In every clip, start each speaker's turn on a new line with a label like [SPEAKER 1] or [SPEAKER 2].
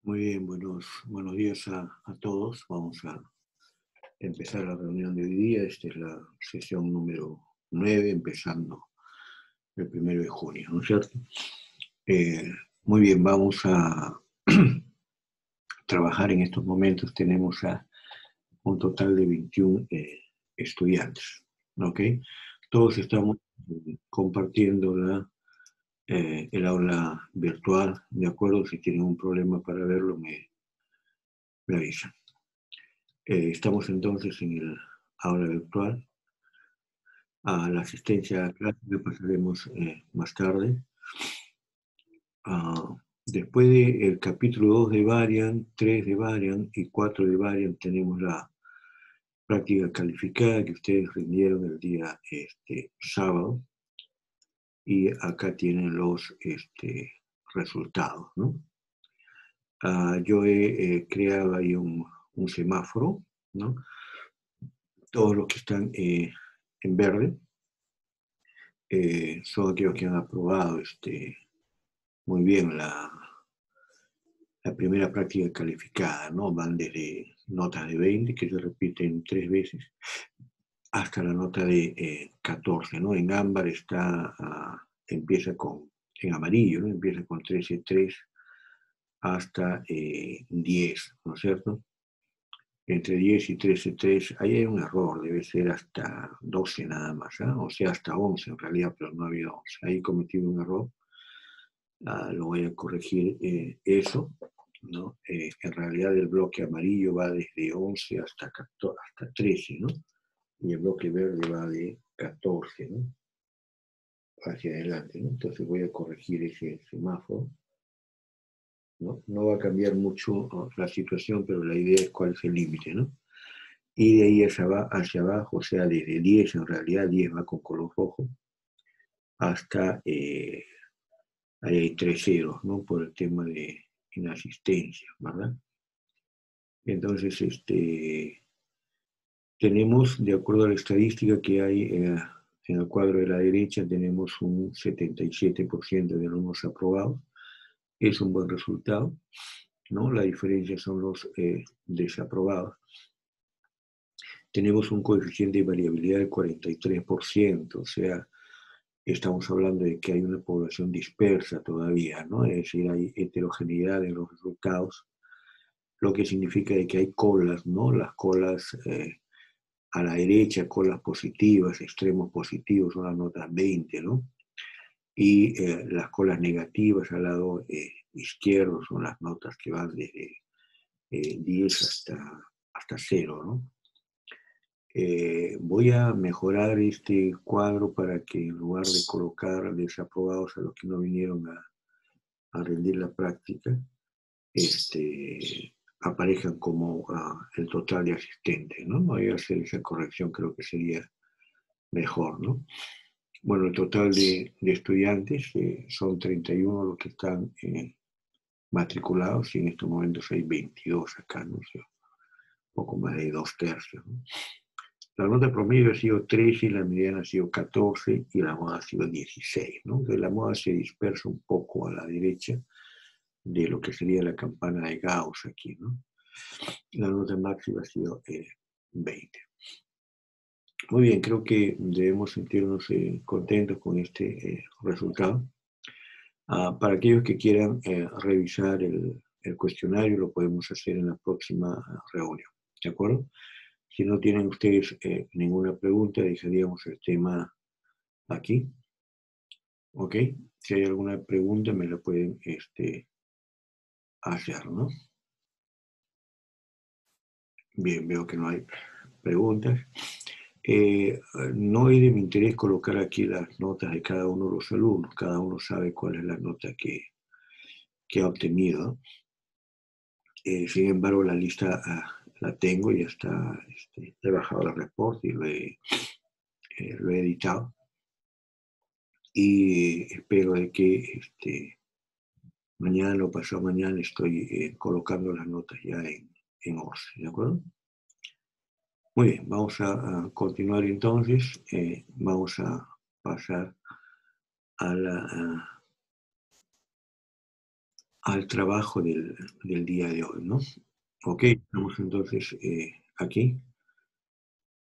[SPEAKER 1] Muy bien, buenos días a todos. Vamos a empezar la reunión de hoy día. Esta es la sesión número 9, empezando el 1 de junio, ¿no es cierto? Muy bien, vamos a trabajar en estos momentos. Tenemos un total de 21 estudiantes, ¿ok? Todos estamos compartiendo el aula virtual, ¿de acuerdo? Si tienen un problema para verlo, me avisan. Estamos entonces en el aula virtual. A la asistencia a clase le pasaremos más tarde. Después del capítulo 2 de Variant, 3 de Variant y 4 de Variant tenemos la práctica calificada que ustedes rindieron el día sábado. Y acá tienen los resultados, ¿no? Yo he creado ahí un semáforo, ¿no? Todos los que están en verde son aquellos que han aprobado muy bien la primera práctica calificada, ¿no? Van desde notas de 20, que se repiten 3 veces, hasta la nota de 14, ¿no? En ámbar empieza en amarillo, ¿no? Empieza con 13.3 hasta 10, ¿no es cierto? Entre 10 y 13.3, ahí hay un error, debe ser hasta 12 nada más, ¿eh? O sea, hasta 11 en realidad, pero no ha habido 11. Ahí he cometido un error. Lo voy a corregir eso, ¿no? En realidad el bloque amarillo va desde 11 hasta 13, ¿no? Y el bloque verde va de 14, ¿no? Hacia adelante, ¿no? Entonces voy a corregir ese semáforo, ¿no? No va a cambiar mucho la situación, pero la idea es cuál es el límite, ¿no? Y de ahí hacia abajo, o sea, desde 10, en realidad 10 va con color rojo, hasta ahí hay 3 ceros, ¿no? Por el tema de inasistencia, ¿verdad? Entonces, tenemos, de acuerdo a la estadística que hay en el cuadro de la derecha, tenemos un 77% de alumnos aprobados. Es un buen resultado, ¿no? La diferencia son los desaprobados. Tenemos un coeficiente de variabilidad del 43%, o sea, estamos hablando de que hay una población dispersa todavía, ¿no? Es decir, hay heterogeneidad en los resultados, lo que significa de que hay colas, ¿no? Las colas a la derecha, colas positivas, extremos positivos, son las notas 20, ¿no? Y las colas negativas al lado izquierdo son las notas que van desde 10 hasta 0, ¿no? Voy a mejorar este cuadro para que en lugar de colocar desaprobados a los que no vinieron a rendir la práctica, aparezcan como el total de asistentes, ¿no? Voy a hacer esa corrección, creo que sería mejor, ¿no? Bueno, el total de estudiantes son 31 los que están matriculados y en estos momentos hay 22 acá, ¿no? O sea, poco más de 2/3, ¿no? La nota promedio ha sido 13, la mediana ha sido 14 y la moda ha sido 16, ¿no? Entonces la moda se dispersa un poco a la derecha de lo que sería la campana de Gauss aquí, ¿no? La nota máxima ha sido 20. Muy bien, creo que debemos sentirnos contentos con este resultado. Para aquellos que quieran revisar el cuestionario, lo podemos hacer en la próxima reunión, ¿de acuerdo? Si no tienen ustedes ninguna pregunta, dejaríamos el tema aquí, ¿ok? Si hay alguna pregunta, me la pueden hacer, ¿no? Bien, veo que no hay preguntas. No es de mi interés colocar aquí las notas de cada uno de los alumnos. Cada uno sabe cuál es la nota que ha obtenido. Sin embargo, la lista la tengo, ya está, he bajado el reporte y lo he editado. Y espero de que mañana o pasado mañana estoy colocando las notas ya en ORCE, ¿de acuerdo? Muy bien, vamos a continuar entonces. Vamos a pasar a al trabajo del día de hoy, ¿no? Ok, estamos entonces aquí.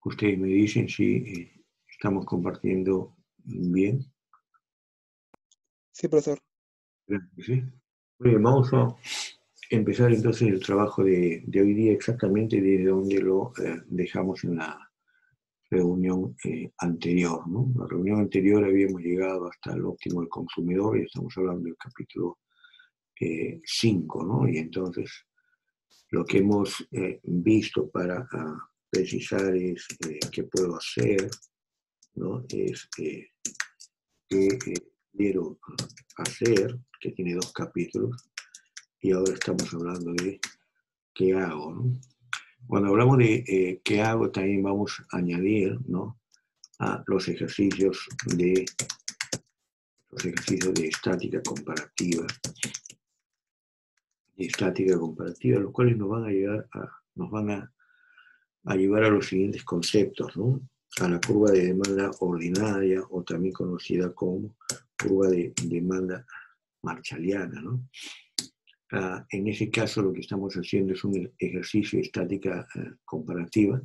[SPEAKER 1] Ustedes me dicen si estamos compartiendo bien.
[SPEAKER 2] Sí, profesor.
[SPEAKER 1] Gracias, ¿sí? Muy bien, vamos a empezar entonces el trabajo de hoy día exactamente desde donde lo dejamos en la reunión anterior, ¿no? La reunión anterior habíamos llegado hasta el óptimo del consumidor y estamos hablando del capítulo 5, ¿no? Y entonces lo que hemos visto para precisar es qué puedo hacer, ¿no? Es qué quiero hacer, que tiene 2 capítulos, y ahora estamos hablando de qué hago, ¿no? Cuando hablamos de qué hago, también vamos a añadir, ¿no?, a los ejercicios de estática comparativa, los cuales nos van a llevar a los siguientes conceptos, ¿no? A la curva de demanda ordinaria, o también conocida como curva de demanda marshalliana, ¿no? En ese caso lo que estamos haciendo es un ejercicio de estática comparativa,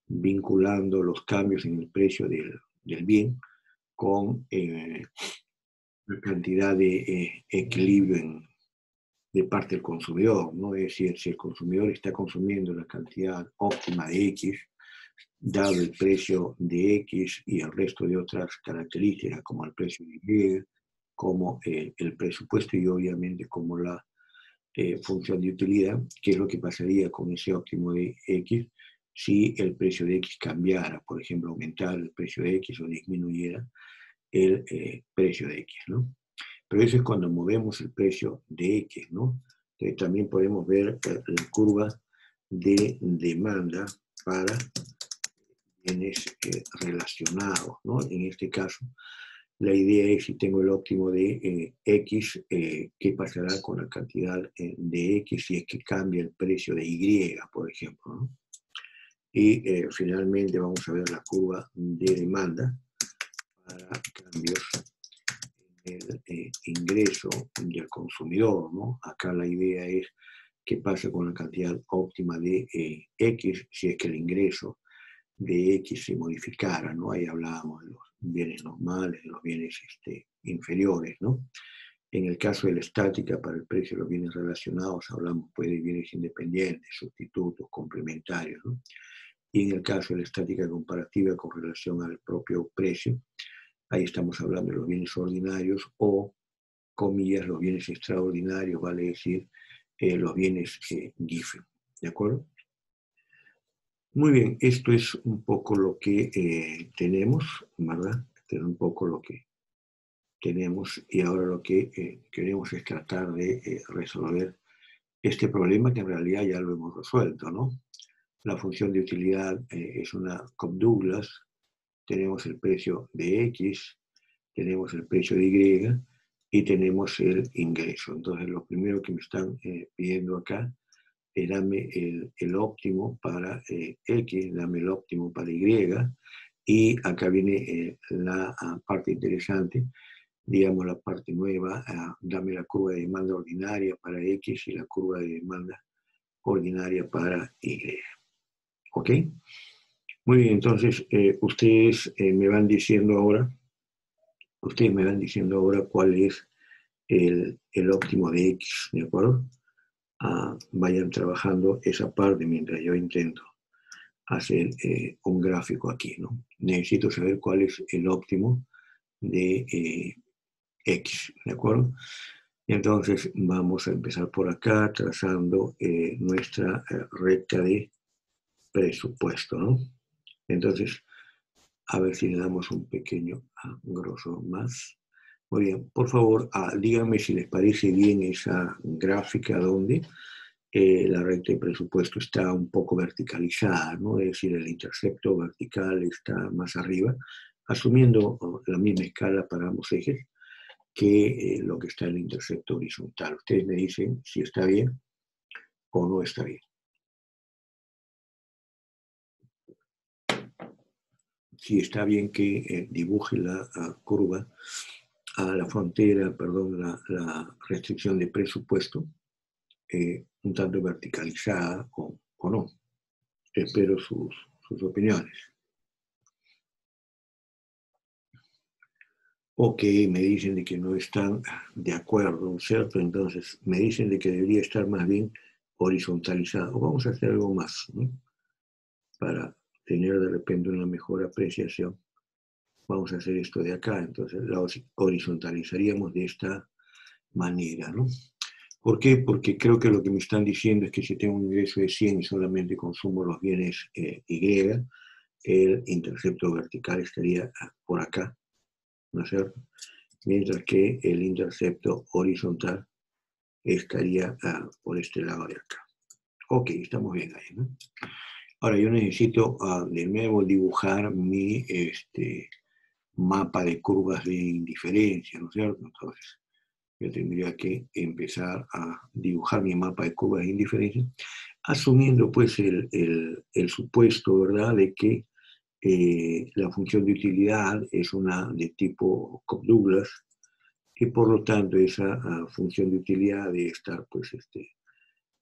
[SPEAKER 1] vinculando los cambios en el precio del bien con la cantidad de equilibrio de parte del consumidor, ¿no? Es decir, si el consumidor está consumiendo la cantidad óptima de X, dado el precio de X y el resto de otras características, como el precio de Y, como el presupuesto y obviamente como la función de utilidad, qué es lo que pasaría con ese óptimo de X si el precio de X cambiara, por ejemplo, aumentara el precio de X o disminuyera el precio de X, ¿no? Pero eso es cuando movemos el precio de X, ¿no? También podemos ver la curva de demanda para bienes relacionados, ¿no? En este caso, la idea es, si tengo el óptimo de X, ¿qué pasará con la cantidad de X si es que cambia el precio de Y, por ejemplo, ¿no? Y finalmente vamos a ver la curva de demanda para cambios en el ingreso del consumidor, ¿no? Acá la idea es qué pasa con la cantidad óptima de X si es que el ingreso de X se modificara, ¿no? Ahí hablábamos de los bienes normales, de los bienes inferiores, ¿no? En el caso de la estática, para el precio de los bienes relacionados, hablamos pues de bienes independientes, sustitutos, complementarios, ¿no? Y en el caso de la estática comparativa con relación al propio precio, ahí estamos hablando de los bienes ordinarios o, comillas, los bienes extraordinarios, vale decir, los bienes GIFE, ¿de acuerdo? Muy bien, esto es un poco lo que tenemos, ¿verdad? Esto es un poco lo que tenemos, y ahora lo que queremos es tratar de resolver este problema, que en realidad ya lo hemos resuelto, ¿no? La función de utilidad es una Cobb-Douglas, tenemos el precio de X, tenemos el precio de Y y tenemos el ingreso. Entonces, lo primero que me están pidiendo acá es dame el óptimo para X, dame el óptimo para Y, y acá viene la parte interesante, digamos la parte nueva, dame la curva de demanda ordinaria para X y la curva de demanda ordinaria para Y. ¿Ok? Muy bien, entonces ustedes me van diciendo ahora cuál es el óptimo de X, ¿de acuerdo? Vayan trabajando esa parte mientras yo intento hacer un gráfico aquí, ¿no? Necesito saber cuál es el óptimo de X, ¿de acuerdo? Entonces vamos a empezar por acá trazando nuestra recta de presupuesto, ¿no? Entonces, a ver si le damos un pequeño grosor más. Muy bien, por favor, díganme si les parece bien esa gráfica donde la recta de presupuesto está un poco verticalizada, ¿no? Es decir, el intercepto vertical está más arriba, asumiendo la misma escala para ambos ejes que lo que está en el intercepto horizontal. Ustedes me dicen si está bien o no está bien. Si está bien que dibuje la curva a la frontera, perdón, la restricción de presupuesto, un tanto verticalizada o no. Espero sus opiniones. Ok, me dicen de que no están de acuerdo, ¿cierto? Entonces, me dicen de que debería estar más bien horizontalizado. Vamos a hacer algo más, ¿no? Para tener de repente una mejor apreciación. Vamos a hacer esto de acá, entonces la horizontalizaríamos de esta manera, ¿no? ¿Por qué? Porque creo que lo que me están diciendo es que si tengo un ingreso de 100 y solamente consumo los bienes Y, el intercepto vertical estaría por acá, ¿no es cierto? Mientras que el intercepto horizontal estaría por este lado de acá. Ok, estamos bien ahí, ¿no? Ahora yo necesito de nuevo dibujar mi mapa de curvas de indiferencia, ¿no es cierto? Entonces yo tendría que empezar a dibujar mi mapa de curvas de indiferencia, asumiendo pues el supuesto, ¿verdad?, de que la función de utilidad es una de tipo Cobb-Douglas y por lo tanto esa función de utilidad debe estar pues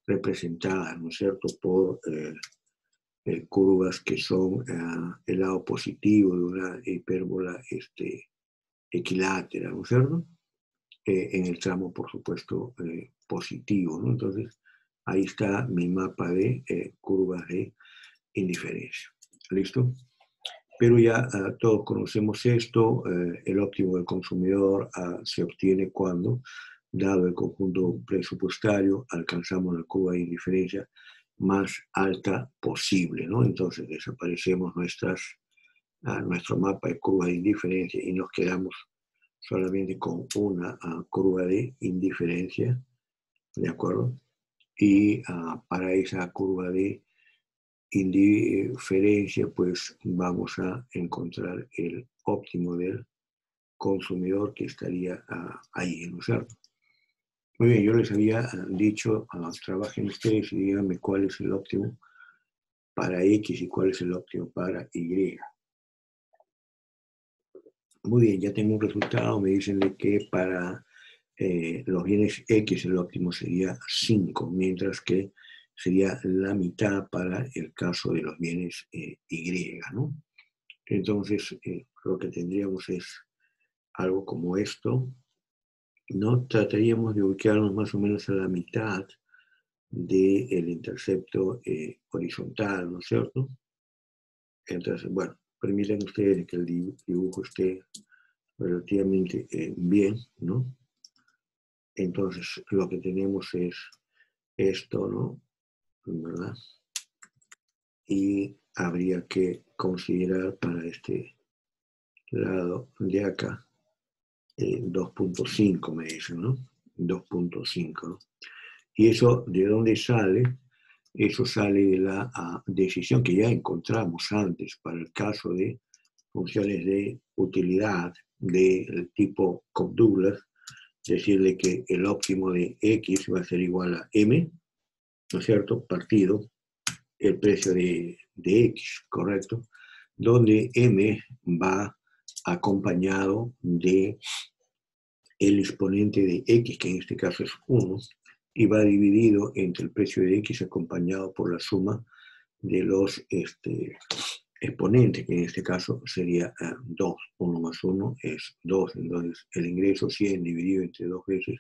[SPEAKER 1] representada, ¿no es cierto?, por curvas que son el lado positivo de una hipérbola equilátera, ¿no es cierto?, en el tramo, por supuesto, positivo, ¿no? Entonces, ahí está mi mapa de curvas de indiferencia. ¿Listo? Pero ya todos conocemos esto, el óptimo del consumidor se obtiene cuando, dado el conjunto presupuestario, alcanzamos la curva de indiferencia más alta posible, ¿no? Entonces desaparecemos nuestro mapa de curva de indiferencia y nos quedamos solamente con una curva de indiferencia, ¿de acuerdo? Y para esa curva de indiferencia, pues vamos a encontrar el óptimo del consumidor que estaría ahí, ¿no es cierto? Muy bien, yo les había dicho, trabajen ustedes y díganme cuál es el óptimo para X y cuál es el óptimo para Y. Muy bien, ya tengo un resultado, me dicen de que para los bienes X el óptimo sería 5, mientras que sería la mitad para el caso de los bienes Y, ¿no? Entonces, lo que tendríamos es algo como esto, ¿no? Trataríamos de ubicarnos más o menos a la mitad del intercepto horizontal, ¿no es cierto? Entonces, bueno, permiten ustedes que el dibujo esté relativamente bien, ¿no? Entonces, lo que tenemos es esto, ¿no? ¿Verdad? Y habría que considerar para este lado de acá 2.5, me dicen, ¿no? 2.5, ¿no? ¿Y eso de dónde sale? Eso sale de la decisión que ya encontramos antes para el caso de funciones de utilidad del tipo Cobb-Douglas, decirle que el óptimo de X va a ser igual a M, ¿no es cierto?, partido el precio de X, ¿correcto? Donde M va acompañado de el exponente de X, que en este caso es 1, y va dividido entre el precio de X acompañado por la suma de los exponentes, que en este caso sería 2. 1 más 1 es 2. Entonces, el ingreso 100 dividido entre 2 veces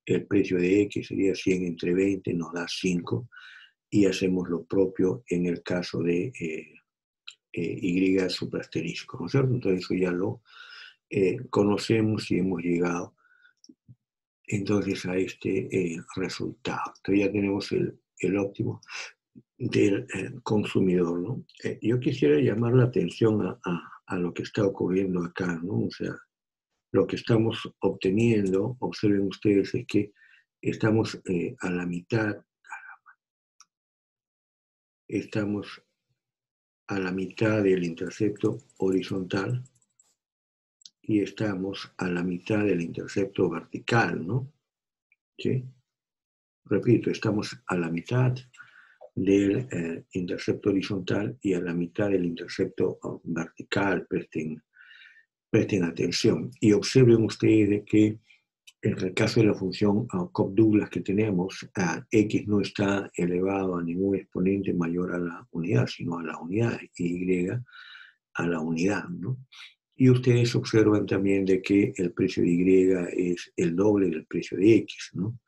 [SPEAKER 1] el precio de X sería 100 entre 20, nos da 5. Y hacemos lo propio en el caso de Y suprasterisco, ¿no es cierto? Entonces, eso ya lo conocemos y hemos llegado entonces a este resultado. Entonces ya tenemos el óptimo del consumidor, ¿no? Yo quisiera llamar la atención a lo que está ocurriendo acá, ¿no? O sea, lo que estamos obteniendo, observen ustedes, es que estamos a la mitad, del intercepto horizontal y estamos a la mitad del intercepto vertical, ¿no? ¿Sí? Repito, estamos a la mitad del intercepto horizontal y a la mitad del intercepto vertical. Presten presten atención y observen ustedes de que en el caso de la función Cobb-Douglas que tenemos, x no está elevado a ningún exponente mayor a la unidad, sino a la unidad, y a la unidad, ¿no? Y ustedes observan también de que el precio de y es el doble del precio de x, ¿no?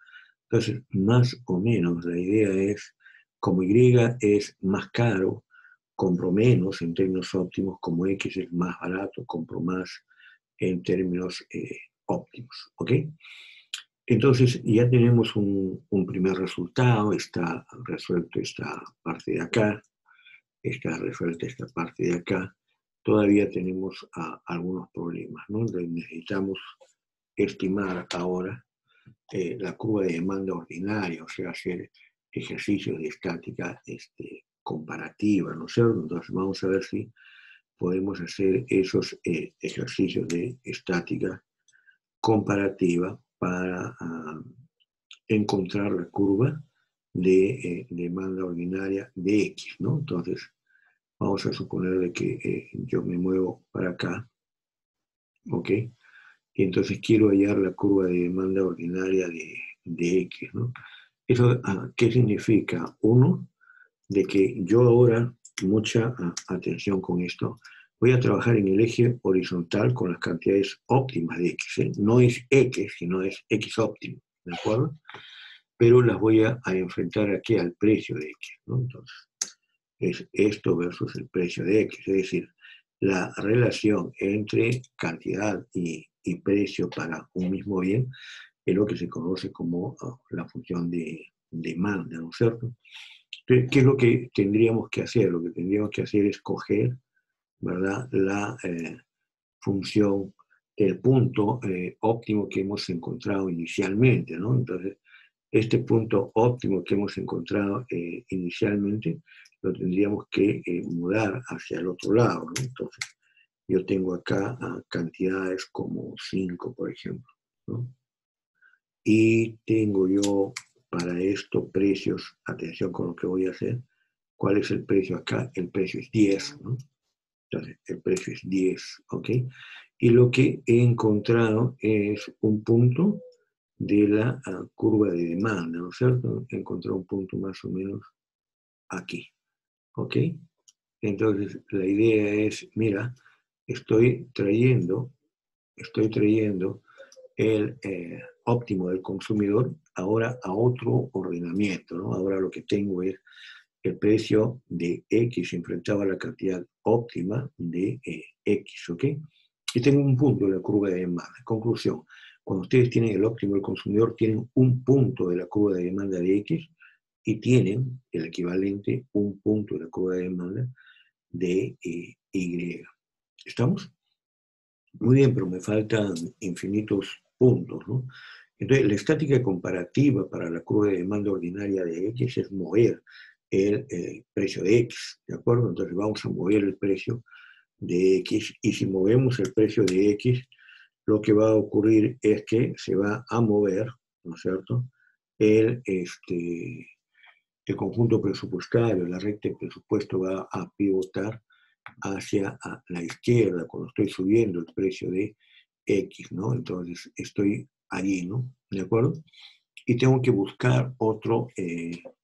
[SPEAKER 1] Entonces, más o menos la idea es, como y es más caro, compro menos en términos óptimos, como x es más barato, compro más en términos óptimos, ¿ok? Entonces ya tenemos un primer resultado, está resuelto esta parte de acá, está resuelta esta parte de acá. Todavía tenemos algunos problemas, ¿no? Entonces necesitamos estimar ahora la curva de demanda ordinaria, o sea, hacer ejercicios de estática comparativa, ¿no es cierto? Entonces vamos a ver si podemos hacer esos ejercicios de estática comparativa para encontrar la curva de demanda ordinaria de X, ¿no? Entonces, vamos a suponer que yo me muevo para acá, ¿ok? Y entonces quiero hallar la curva de demanda ordinaria de X, ¿no? ¿Eso qué significa? Uno, de que yo ahora, mucha atención con esto, voy a trabajar en el eje horizontal con las cantidades óptimas de X, ¿eh? No es X, sino es X óptimo, ¿de acuerdo? Pero las voy a enfrentar aquí al precio de X, ¿no? Entonces, es esto versus el precio de X, es decir, la relación entre cantidad y precio para un mismo bien es lo que se conoce como la función de demanda, ¿no es cierto? Entonces, ¿qué es lo que tendríamos que hacer? Lo que tendríamos que hacer es coger, ¿verdad?, la función, el punto óptimo que hemos encontrado inicialmente, ¿no? Entonces, este punto óptimo que hemos encontrado inicialmente lo tendríamos que mudar hacia el otro lado, ¿no? Entonces, yo tengo acá cantidades como 5, por ejemplo, ¿no? Y tengo yo para esto precios, atención con lo que voy a hacer. ¿Cuál es el precio acá? El precio es 10, ¿no? Entonces, el precio es 10, ¿ok? Y lo que he encontrado es un punto de la curva de demanda, ¿no es cierto? Encontré un punto más o menos aquí, ¿ok? Entonces, la idea es, mira, estoy trayendo el óptimo del consumidor ahora a otro ordenamiento, ¿no? Ahora lo que tengo es el precio de X enfrentado a la cantidad óptima de X, ¿ok? Y tengo un punto de la curva de demanda. Conclusión, cuando ustedes tienen el óptimo del consumidor, tienen un punto de la curva de demanda de X y tienen el equivalente, un punto de la curva de demanda de Y. ¿Estamos? Muy bien, pero me faltan infinitos puntos, ¿no? Entonces, la estática comparativa para la curva de demanda ordinaria de X es mover el precio de X, ¿de acuerdo? Entonces vamos a mover el precio de X y si movemos el precio de X, lo que va a ocurrir es que se va a mover, ¿no es cierto?, el conjunto presupuestario, la recta de presupuesto va a pivotar hacia la izquierda cuando estoy subiendo el precio de X, ¿no? Entonces estoy allí, ¿no? ¿De acuerdo? Y tengo que buscar otro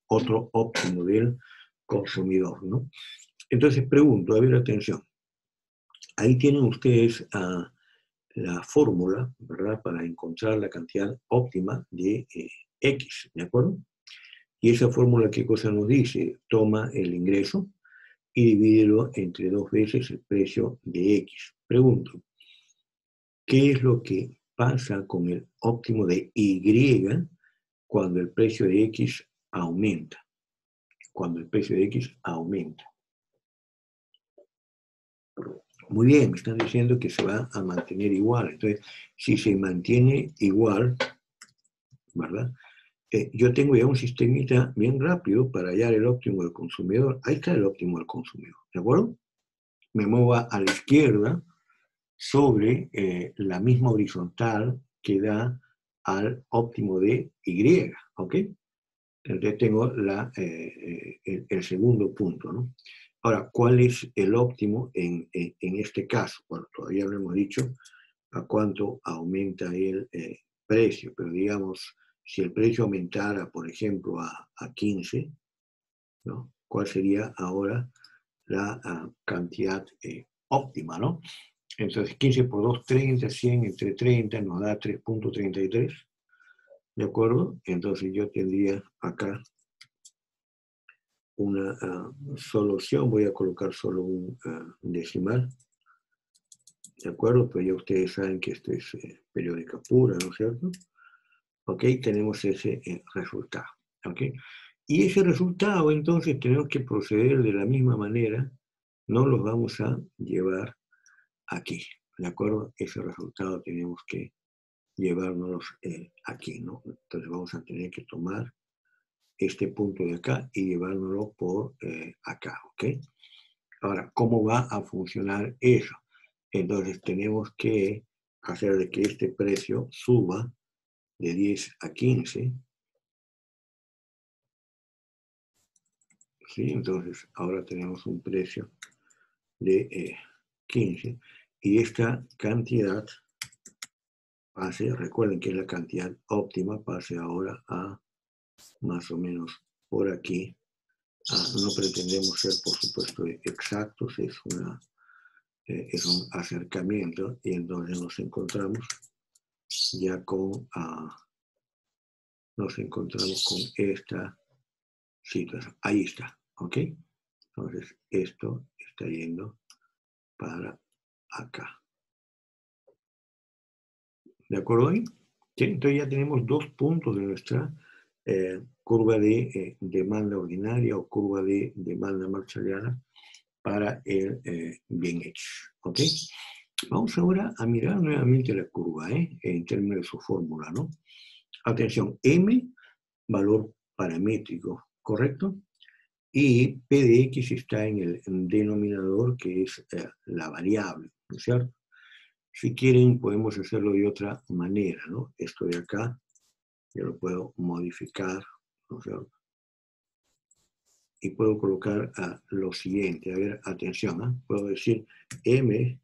[SPEAKER 1] óptimo del consumidor, ¿no? Entonces pregunto, a ver, atención, ahí tienen ustedes la fórmula, ¿verdad?, para encontrar la cantidad óptima de X, ¿de acuerdo? Y esa fórmula, ¿qué cosa nos dice? Toma el ingreso y divídelo entre 2 veces el precio de X. Pregunto, ¿qué es lo que pasa con el óptimo de Y cuando el precio de X aumenta? Cuando el precio de X aumenta. Muy bien, me están diciendo que se va a mantener igual. Entonces, si se mantiene igual, ¿verdad? Yo tengo ya un sistemita bien rápido para hallar el óptimo del consumidor. Ahí está el óptimo del consumidor, ¿de acuerdo? Me muevo a la izquierda sobre la misma horizontal que da al óptimo de Y, ¿ok? Entonces tengo el segundo punto, ¿no? Ahora, ¿cuál es el óptimo en este caso? Bueno, todavía no hemos dicho a cuánto aumenta el precio, pero digamos, si el precio aumentara, por ejemplo, a 15, ¿no? ¿Cuál sería ahora la cantidad óptima, ¿no? Entonces, 15 por 2, 30, 100 entre 30 nos da 3.33, ¿de acuerdo? Entonces yo tendría acá una solución, voy a colocar solo un decimal, ¿de acuerdo? Pero ya ustedes saben que esto es periódica pura, ¿no es cierto? ¿Ok? Tenemos ese resultado, ¿ok? Y ese resultado, entonces, tenemos que proceder de la misma manera, no los vamos a llevar aquí, ¿de acuerdo? Ese resultado tenemos que llevárnoslos aquí, ¿no? Entonces vamos a tener que tomar este punto de acá y llevárnoslo por acá, ¿ok? Ahora, ¿cómo va a funcionar eso? Entonces tenemos que hacer de que este precio suba de 10 a 15, ¿sí? Entonces ahora tenemos un precio de 15 y esta cantidad pase, recuerden que es la cantidad óptima, pase ahora a más o menos por aquí. No pretendemos ser, por supuesto, exactos, es un acercamiento y entonces nos encontramos ya con, esta situación. Ahí está, ¿ok? Entonces esto está yendo para acá. ¿De acuerdo ahí? ¿Sí? Entonces ya tenemos dos puntos de nuestra curva de demanda ordinaria o curva de demanda marshalliana para el bien hecho. ¿Ok? Vamos ahora a mirar nuevamente la curva, en términos de su fórmula, ¿no? Atención, M, valor paramétrico, ¿correcto? Y P de X está en el denominador, que es la variable, ¿no es cierto? Si quieren, podemos hacerlo de otra manera, ¿no? Esto de acá, yo lo puedo modificar, ¿no es cierto? Y puedo colocar lo siguiente. A ver, atención, ¿eh? Puedo decir M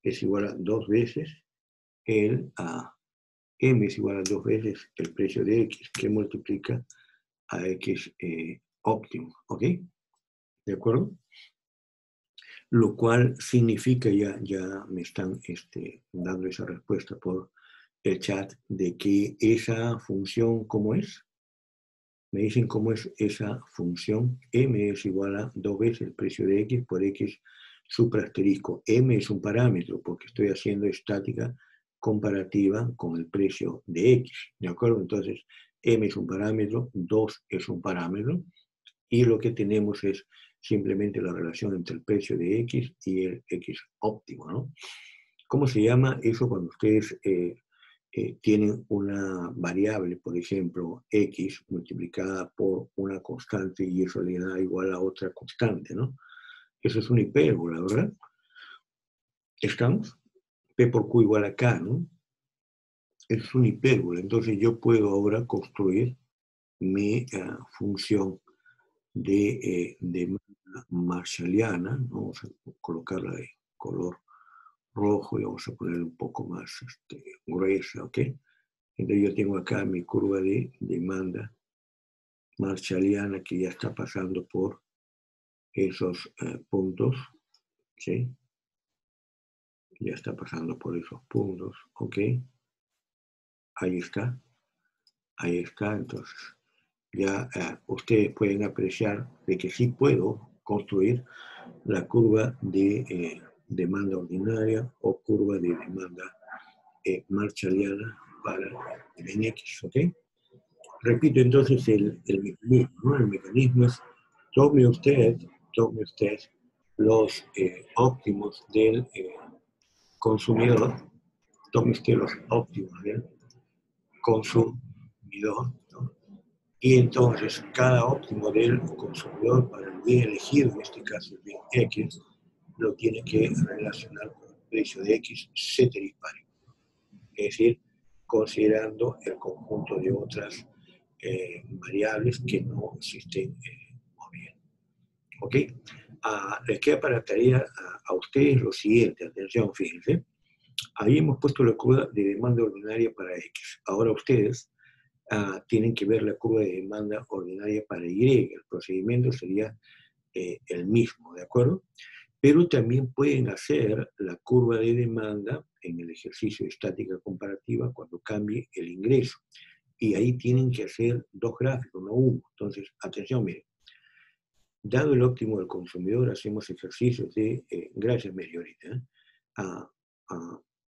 [SPEAKER 1] es igual a 2 veces M es igual a 2 veces el precio de X, que multiplica a X óptimo, ¿ok? ¿De acuerdo? Lo cual significa, ya me están dando esa respuesta por el chat, de que esa función, ¿cómo es? Me dicen cómo es esa función. M es igual a 2 veces el precio de X por X suprasterisco. M es un parámetro porque estoy haciendo estática comparativa con el precio de X. ¿De acuerdo? Entonces, M es un parámetro, 2 es un parámetro y lo que tenemos es simplemente la relación entre el precio de X y el X óptimo, ¿no? ¿Cómo se llama eso cuando ustedes tienen una variable, por ejemplo, X multiplicada por una constante y eso le da igual a otra constante, ¿no? Eso es una hipérbola, ¿verdad? ¿Estamos? P por Q igual a K, ¿no? Es una hipérbola. Entonces yo puedo ahora construir mi función de marshalliana, ¿no? Vamos a colocarla de color rojo y vamos a poner un poco más gruesa, ¿ok? Entonces yo tengo acá mi curva de demanda marshalliana que ya está pasando por esos puntos, ¿sí? Ya está pasando por esos puntos, ¿ok? Ahí está, entonces ya ustedes pueden apreciar de que sí puedo construir la curva de demanda ordinaria o curva de demanda marshalliana para el X, ¿ok? Repito entonces el mecanismo, ¿no? El mecanismo es tome usted los óptimos del consumidor, tome usted los óptimos del consumidor, ¿no? Y entonces cada óptimo del consumidor para el bien elegido, en este caso el bien X, lo tiene que relacionar con el precio de X ceteris paribus, es decir, considerando el conjunto de otras variables que no existen moviendo. ¿Ok? Les queda para tarea a ustedes lo siguiente, atención, fíjense. Ahí hemos puesto la curva de demanda ordinaria para X. Ahora ustedes tienen que ver la curva de demanda ordinaria para Y. El procedimiento sería el mismo, ¿de acuerdo? Pero también pueden hacer la curva de demanda en el ejercicio de estática comparativa cuando cambie el ingreso. Y ahí tienen que hacer dos gráficos, no uno. Entonces, atención, miren. Dado el óptimo del consumidor, hacemos ejercicios de, gracias Meriorita,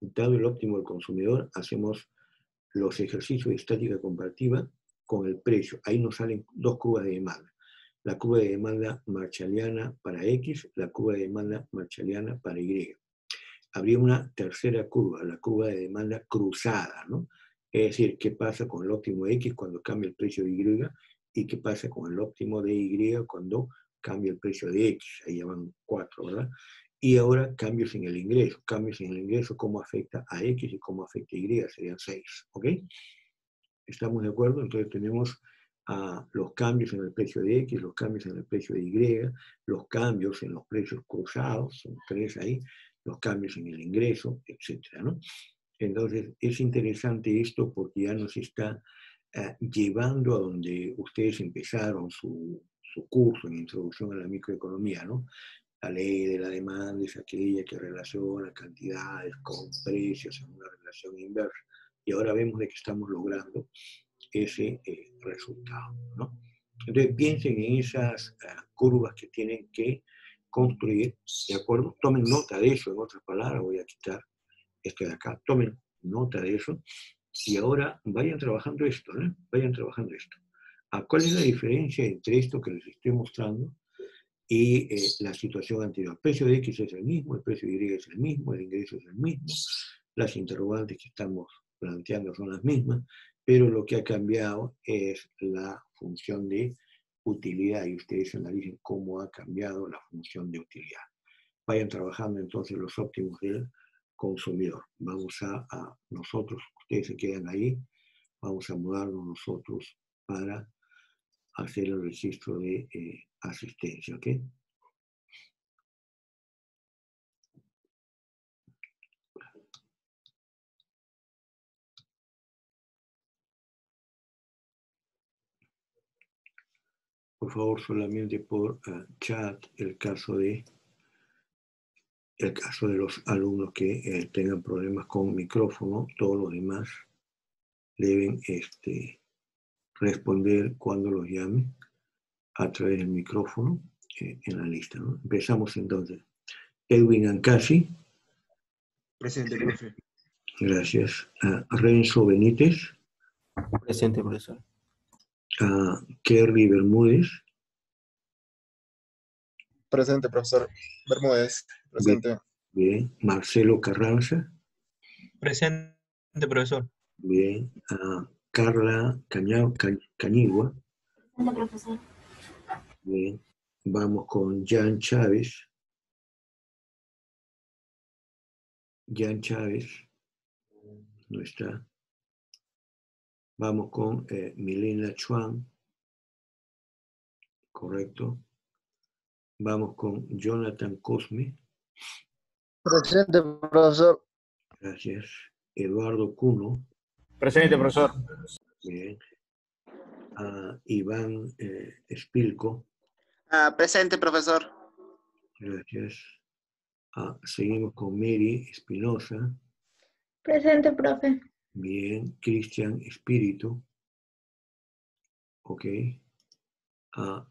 [SPEAKER 1] dado el óptimo del consumidor, hacemos los ejercicios de estática comparativa con el precio. Ahí nos salen dos curvas de demanda. La curva de demanda marshalliana para X, la curva de demanda marshalliana para Y. Habría una tercera curva, la curva de demanda cruzada, ¿no? Es decir, qué pasa con el óptimo de X cuando cambia el precio de Y y qué pasa con el óptimo de Y cuando cambia el precio de X. Ahí ya van 4, ¿verdad? Y ahora cambios en el ingreso. Cambios en el ingreso, cómo afecta a X y cómo afecta a Y, serían 6, ¿ok? ¿Estamos de acuerdo? Entonces tenemos los cambios en el precio de X, los cambios en el precio de Y, los cambios en los precios cruzados, son 3 ahí, los cambios en el ingreso, etcétera, ¿no? Entonces es interesante esto porque ya nos está llevando a donde ustedes empezaron su curso en Introducción a la Microeconomía, ¿no? La ley de la demanda es aquella que relaciona cantidades con precios en una relación inversa. Y ahora vemos de que estamos logrando ese resultado, ¿no? Entonces piensen en esas curvas que tienen que construir, ¿de acuerdo? Tomen nota de eso, en otras palabras, voy a quitar esto de acá, tomen nota de eso y ahora vayan trabajando esto, ¿no? Vayan trabajando esto. ¿Cuál es la diferencia entre esto que les estoy mostrando y la situación anterior? El precio de X es el mismo, el precio de Y es el mismo, el ingreso es el mismo, las interrogantes que estamos planteando son las mismas, pero lo que ha cambiado es la función de utilidad y ustedes analicen cómo ha cambiado la función de utilidad. Vayan trabajando entonces los óptimos del consumidor. Vamos a nosotros, ustedes se quedan ahí, vamos a mudarnos nosotros para hacer el registro de asistencia, ¿ok? Por favor, solamente por chat, el caso de los alumnos que tengan problemas con micrófono, todos los demás deben responder cuando los llame a través del micrófono en la lista, ¿no? Empezamos entonces. Edwin Ancasi.
[SPEAKER 2] Presente, profe.
[SPEAKER 1] Gracias. Renzo Benítez.
[SPEAKER 3] Presente, profesor.
[SPEAKER 1] Kerry Bermúdez.
[SPEAKER 2] Presente, profesor. Bermúdez. Presente.
[SPEAKER 1] Bien. Marcelo Carranza.
[SPEAKER 3] Presente, profesor.
[SPEAKER 1] Bien. Carla Cañigua.
[SPEAKER 4] Presente, profesor.
[SPEAKER 1] Bien. Vamos con Jan Chávez. Jan Chávez. No está. Vamos con Milena Chuan. Correcto. Vamos con Jonathan Cosme.
[SPEAKER 5] Presente, profesor.
[SPEAKER 1] Gracias. Eduardo Cuno.
[SPEAKER 3] Presente, profesor.
[SPEAKER 1] Bien. Iván Spilko.
[SPEAKER 6] Presente, profesor.
[SPEAKER 1] Gracias. Seguimos con Mary Espinosa.
[SPEAKER 4] Presente, profe.
[SPEAKER 1] Bien. Cristian Espíritu. Ok.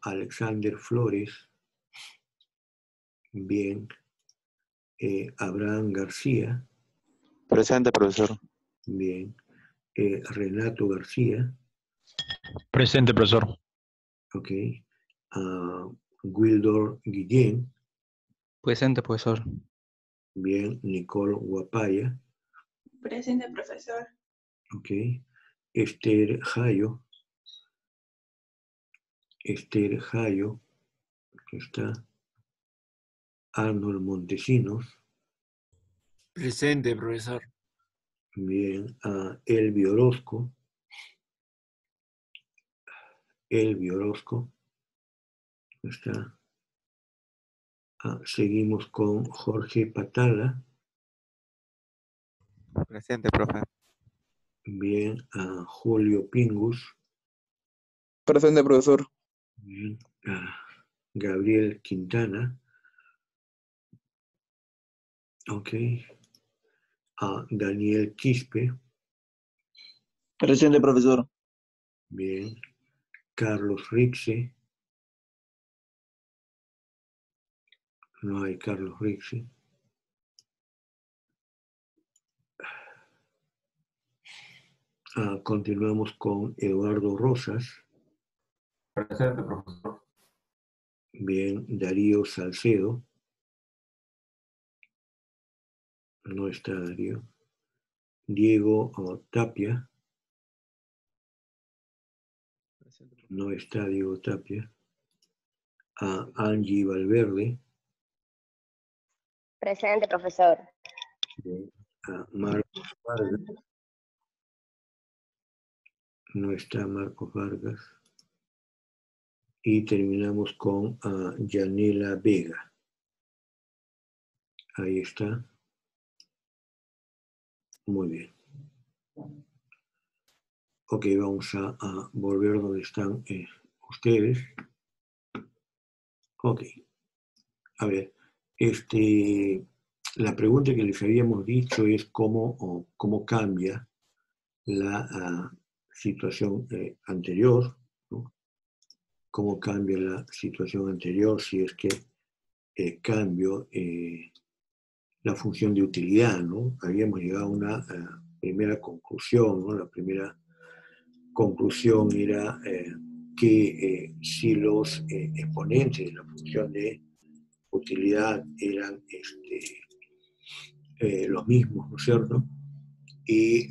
[SPEAKER 1] Alexander Flores. Bien. Abraham García.
[SPEAKER 7] Presente, profesor.
[SPEAKER 1] Bien. Renato García.
[SPEAKER 8] Presente, profesor.
[SPEAKER 1] Ok. Wildor Guillén.
[SPEAKER 8] Presente, profesor.
[SPEAKER 1] Bien. Nicole Guapaya.
[SPEAKER 9] Presente, profesor.
[SPEAKER 1] Ok. Esther Jayo. Esther Jayo. Aquí está. Arnold Montesinos.
[SPEAKER 3] Presente, profesor.
[SPEAKER 1] Bien. Elvi Orozco. Elvi Orozco. Aquí está. Seguimos con Jorge Patala.
[SPEAKER 7] Presente, profe.
[SPEAKER 1] Bien, Julio Pingus.
[SPEAKER 2] Presente, profesor.
[SPEAKER 1] Bien, Gabriel Quintana. Ok. Daniel Quispe.
[SPEAKER 5] Presente, profesor.
[SPEAKER 1] Bien. Carlos Rixe. No hay Carlos Rixe. Continuamos con Eduardo Rosas.
[SPEAKER 3] Presente, profesor.
[SPEAKER 1] Bien, Darío Salcedo. No está Darío. Diego Tapia. No está Diego Tapia. Angie Valverde.
[SPEAKER 4] Presente, profesor.
[SPEAKER 1] Bien. Marcos Vargas. No está Marcos Vargas. Y terminamos con Yanela Vega. Ahí está. Muy bien. Ok, vamos a volver donde están ustedes. Ok. A ver, la pregunta que les habíamos dicho es cómo cambia la situación anterior, ¿no? Cómo cambia la situación anterior si es que cambio la función de utilidad, ¿no? Habíamos llegado a una primera conclusión, ¿no? La primera conclusión era que si los exponentes de la función de utilidad eran los mismos, ¿no es cierto? Y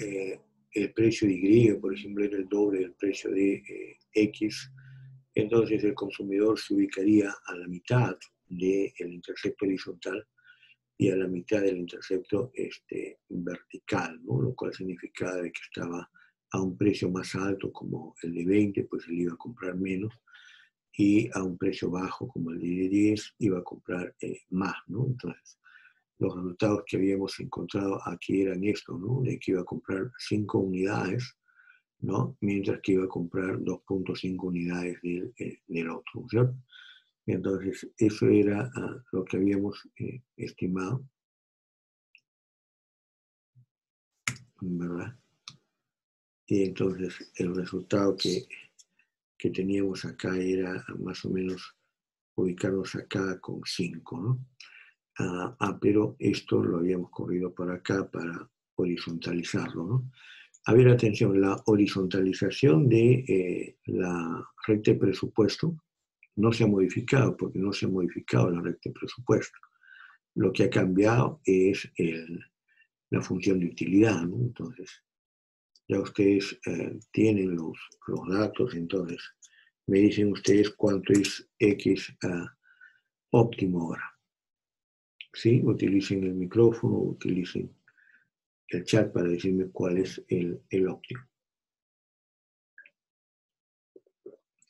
[SPEAKER 1] el precio de Y, por ejemplo, era el doble del precio de X, entonces el consumidor se ubicaría a la mitad del intercepto horizontal y a la mitad del intercepto vertical, ¿no? Lo cual significaba que estaba a un precio más alto como el de 20, pues él iba a comprar menos, y a un precio bajo como el de 10 iba a comprar más, ¿no? Entonces, los resultados que habíamos encontrado aquí eran estos, ¿no? De que iba a comprar 5 unidades, ¿no? Mientras que iba a comprar 2.5 unidades del otro, ¿cierto? Entonces, eso era lo que habíamos estimado, ¿verdad? Y entonces el resultado que teníamos acá era más o menos ubicarnos acá con 5, ¿no? Pero esto lo habíamos corrido por acá para horizontalizarlo, ¿no? A ver, atención, la horizontalización de la recta de presupuesto no se ha modificado porque no se ha modificado la recta de presupuesto. Lo que ha cambiado es la función de utilidad, ¿no? Entonces, ya ustedes tienen los datos, entonces me dicen ustedes cuánto es X óptimo ahora. ¿Sí? Utilicen el micrófono, utilicen el chat para decirme cuál es el óptimo.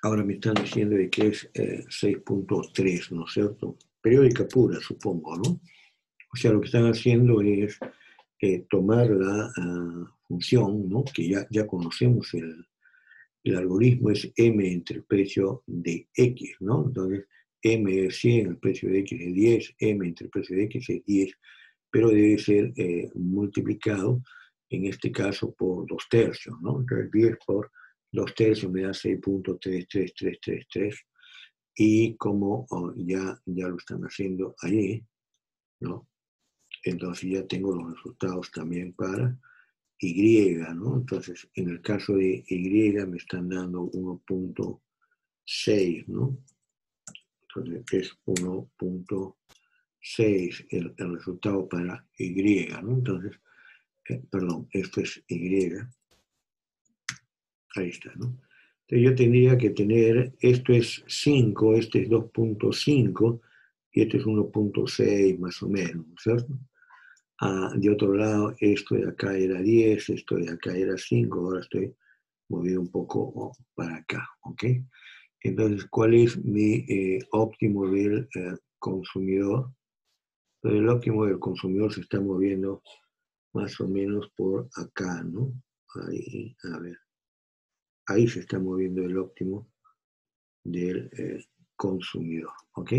[SPEAKER 1] Ahora me están diciendo de que es 6.3, ¿no es cierto? Periódica pura, supongo, ¿no? O sea, lo que están haciendo es tomar la función, ¿no? Que ya conocemos el algoritmo, es M entre el precio de X, ¿no? Entonces, M es 100, el precio de X es 10, M entre el precio de X es 10, pero debe ser multiplicado, en este caso, por 2 tercios, ¿no? Entonces, 10 por 2 tercios me da 6.33333, y como ya lo están haciendo allí, ¿no? Entonces ya tengo los resultados también para Y, ¿no? Entonces, en el caso de Y me están dando 1.6, ¿no? Entonces, es 1.6 el resultado para Y, ¿no? Entonces, perdón, esto es Y. Ahí está, ¿no? Entonces, yo tendría que tener, esto es 5, este es 2.5, y este es 1.6 más o menos, ¿cierto? De otro lado, esto de acá era 10, esto de acá era 5, ahora estoy movido un poco para acá, ¿ok? Entonces, ¿cuál es mi óptimo del consumidor, pero el óptimo del consumidor se está moviendo más o menos por acá, ¿no? Ahí, a ver. Ahí se está moviendo el óptimo del consumidor, ¿ok?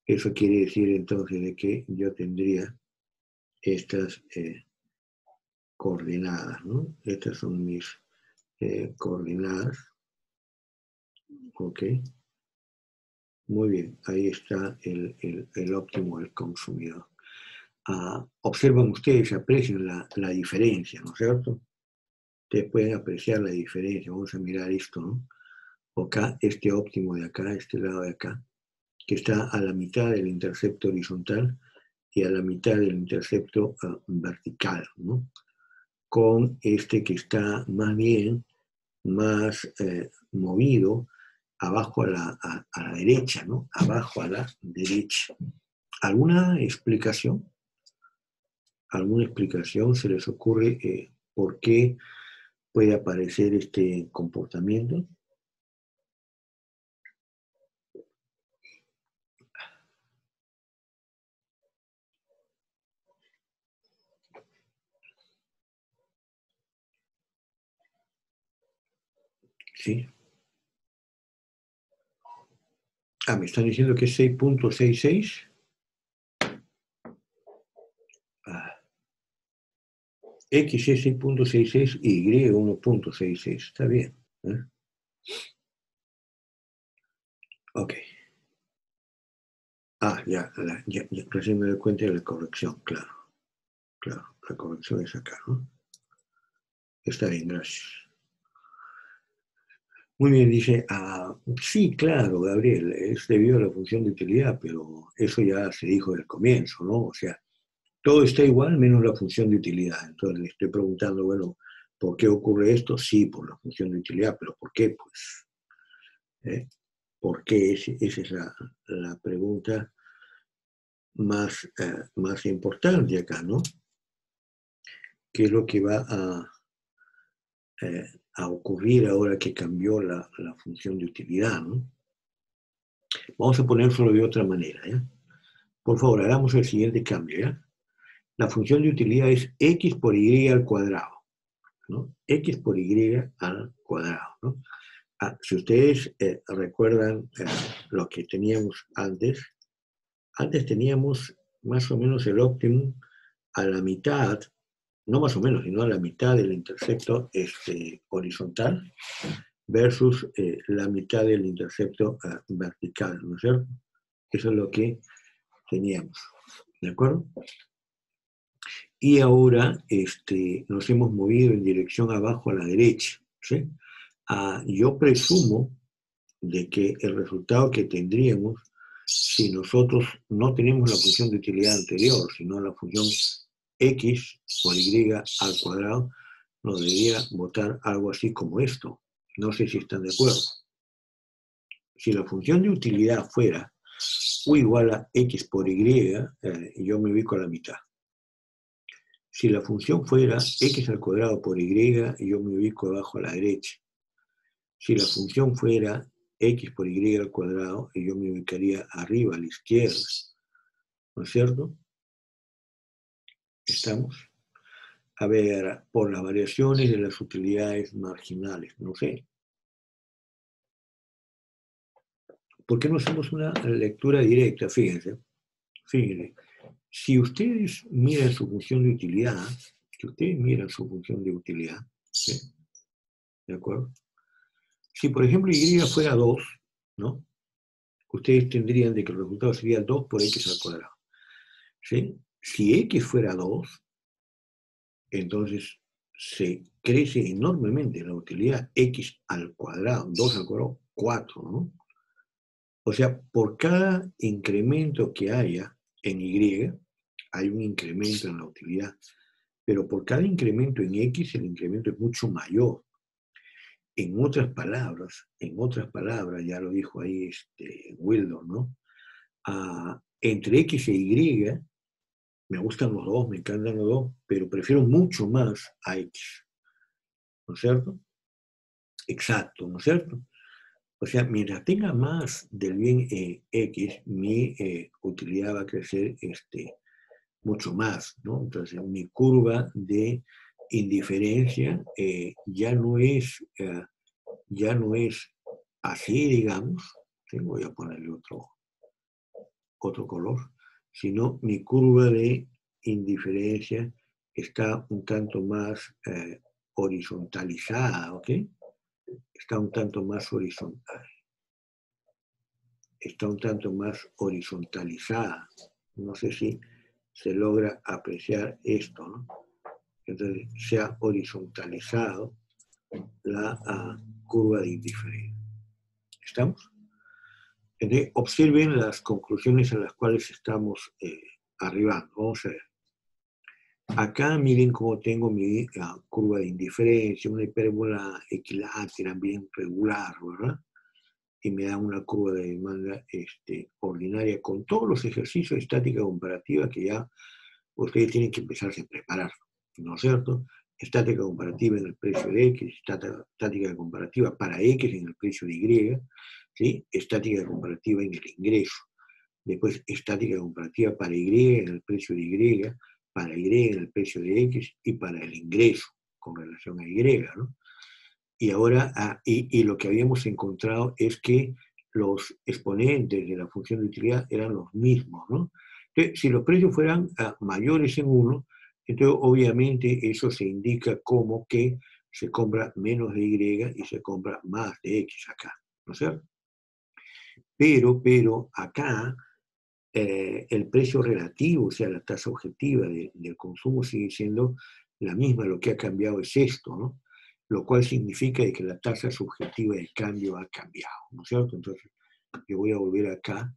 [SPEAKER 1] Eso quiere decir entonces de que yo tendría estas coordenadas, ¿no? Estas son mis coordenadas, ¿ok? Muy bien, ahí está el óptimo del consumidor. Observan ustedes, aprecian la diferencia, ¿no es cierto? Ustedes pueden apreciar la diferencia. Vamos a mirar esto, ¿no? Acá, este óptimo de acá, este lado de acá, que está a la mitad del intercepto horizontal y a la mitad del intercepto vertical, ¿no? Con este que está más bien, más movido abajo a la derecha, ¿no? Abajo a la derecha. ¿Alguna explicación? ¿Alguna explicación se les ocurre por qué puede aparecer este comportamiento? ¿Sí? Me están diciendo que es 6.66. X es 6.66 y Y 1.66. Está bien. Ok. Ya, recién me doy cuenta de la corrección, claro. Claro, la corrección es acá, ¿no? Está bien, gracias. Muy bien, dice, sí, claro, Gabriel, es debido a la función de utilidad, pero eso ya se dijo del comienzo, ¿no? O sea, todo está igual menos la función de utilidad. Entonces le estoy preguntando, bueno, ¿por qué ocurre esto? Sí, por la función de utilidad, pero ¿por qué? Pues, ¿por qué? Esa es la pregunta más importante acá, ¿no? ¿Qué es lo que va a ocurrir ahora que cambió la función de utilidad, ¿no? Vamos a ponérselo de otra manera, ¿ya? Por favor, hagamos el siguiente cambio, ¿ya? La función de utilidad es x por y al cuadrado, ¿no? X por y al cuadrado, ¿no? Si ustedes recuerdan lo que teníamos antes teníamos más o menos el óptimo a la mitad, no más o menos, sino a la mitad del intercepto horizontal versus la mitad del intercepto vertical, ¿no es cierto? Eso es lo que teníamos, ¿de acuerdo? Y ahora nos hemos movido en dirección abajo a la derecha, ¿sí? Yo presumo de que el resultado que tendríamos si nosotros no tenemos la función de utilidad anterior, sino la función x por y al cuadrado, nos debería botar algo así como esto. No sé si están de acuerdo. Si la función de utilidad fuera u igual a x por y, yo me ubico a la mitad. Si la función fuera x al cuadrado por y, yo me ubico abajo a la derecha. Si la función fuera x por y al cuadrado, yo me ubicaría arriba a la izquierda. ¿No es cierto? ¿Estamos? A ver, por las variaciones de las utilidades marginales, no sé. ¿Por qué no hacemos una lectura directa? Fíjense. Si ustedes miran su función de utilidad, ¿sí? ¿De acuerdo? Si, por ejemplo, y fuera 2, ¿no? Ustedes tendrían de que el resultado sería 2 por x al cuadrado. ¿Sí? Si x fuera 2, entonces se crece enormemente la utilidad x al cuadrado, 2 al cuadrado, 4, ¿no? O sea, por cada incremento que haya en y, hay un incremento en la utilidad, pero por cada incremento en x, el incremento es mucho mayor. En otras palabras, ya lo dijo ahí Wildor, ¿no? Entre x e y, me gustan los dos, me encantan los dos, pero prefiero mucho más a x. ¿No es cierto? Exacto, ¿no es cierto? O sea, mientras tenga más del bien X, mi utilidad va a crecer mucho más, ¿no? Entonces, mi curva de indiferencia ya no es así, digamos, ¿sí? Voy a ponerle otro color, sino mi curva de indiferencia está un tanto más horizontalizada, ¿ok? Está un tanto más horizontal. Está un tanto más horizontalizada. No sé si se logra apreciar esto, ¿no? Entonces se ha horizontalizado la curva de indiferencia. ¿Estamos? Entonces, observen las conclusiones a las cuales estamos arribando. Vamos a ver. Acá miren cómo tengo mi curva de indiferencia, una hipérbola equilátera bien regular, ¿verdad? Y me da una curva de demanda ordinaria con todos los ejercicios de estática comparativa que ya ustedes tienen que empezarse a preparar, ¿no es cierto? Estática comparativa en el precio de X, estática comparativa para X en el precio de Y, ¿sí? Estática comparativa en el ingreso. Después, estática comparativa para Y en el precio de Y, para Y en el precio de X y para el ingreso con relación a Y, ¿no? Y ahora, y lo que habíamos encontrado es que los exponentes de la función de utilidad eran los mismos, ¿no? Entonces, si los precios fueran mayores en uno, entonces obviamente eso se indica como que se compra menos de Y y se compra más de X acá, ¿no es cierto? Pero acá el precio relativo, o sea, la tasa objetiva del consumo sigue siendo la misma, lo que ha cambiado es esto, ¿no? Lo cual significa que la tasa subjetiva de cambio ha cambiado, ¿no es cierto? Entonces, yo voy a volver acá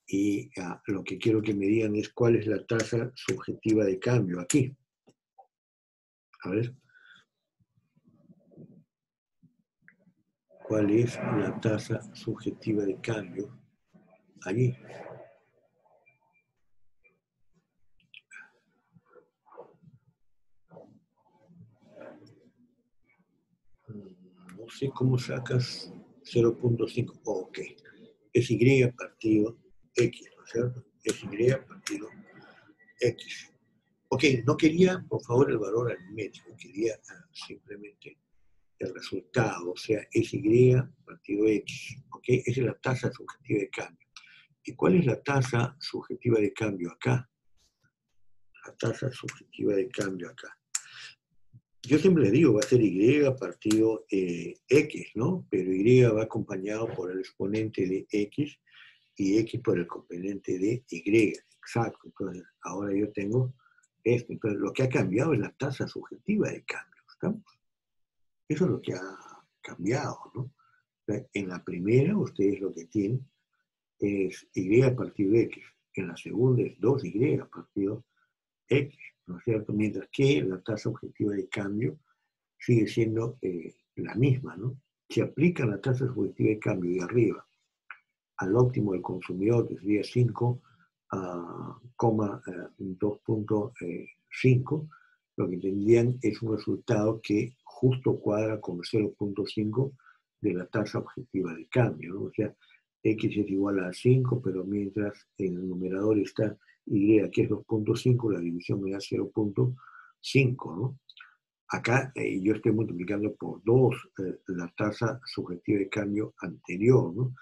[SPEAKER 1] y lo que quiero que me digan es cuál es la tasa subjetiva de cambio aquí. A ver. ¿Cuál es la tasa subjetiva de cambio allí? No sé cómo sacas 0.5. Ok. Es Y partido X, ¿no es cierto? Es Y partido X. Ok, no quería, por favor, el valor aritmético, quería simplemente el resultado, o sea, es Y partido X. Ok, esa es la tasa subjetiva de cambio. ¿Y cuál es la tasa subjetiva de cambio acá? La tasa subjetiva de cambio acá. Yo siempre le digo, va a ser Y partido X, ¿no? Pero Y va acompañado por el exponente de X y X por el componente de Y. Exacto. Entonces, ahora yo tengo esto. Entonces, lo que ha cambiado es la tasa subjetiva de cambio. ¿Estamos? Eso es lo que ha cambiado, ¿no? En la primera, ustedes lo que tienen es Y partido X. En la segunda es 2Y partido X, ¿no es cierto? Mientras que la tasa objetiva de cambio sigue siendo la misma, ¿no? Se aplica la tasa subjetiva de cambio de arriba al óptimo del consumidor, que sería 5,2.5, lo que tendrían es un resultado que justo cuadra con 0.5 de la tasa objetiva de cambio, ¿no? O sea, X es igual a 5, pero mientras en el numerador está Y, que es 2.5, la división me da 0.5, ¿no? Acá yo estoy multiplicando por 2 la tasa subjetiva de cambio anterior, ¿no?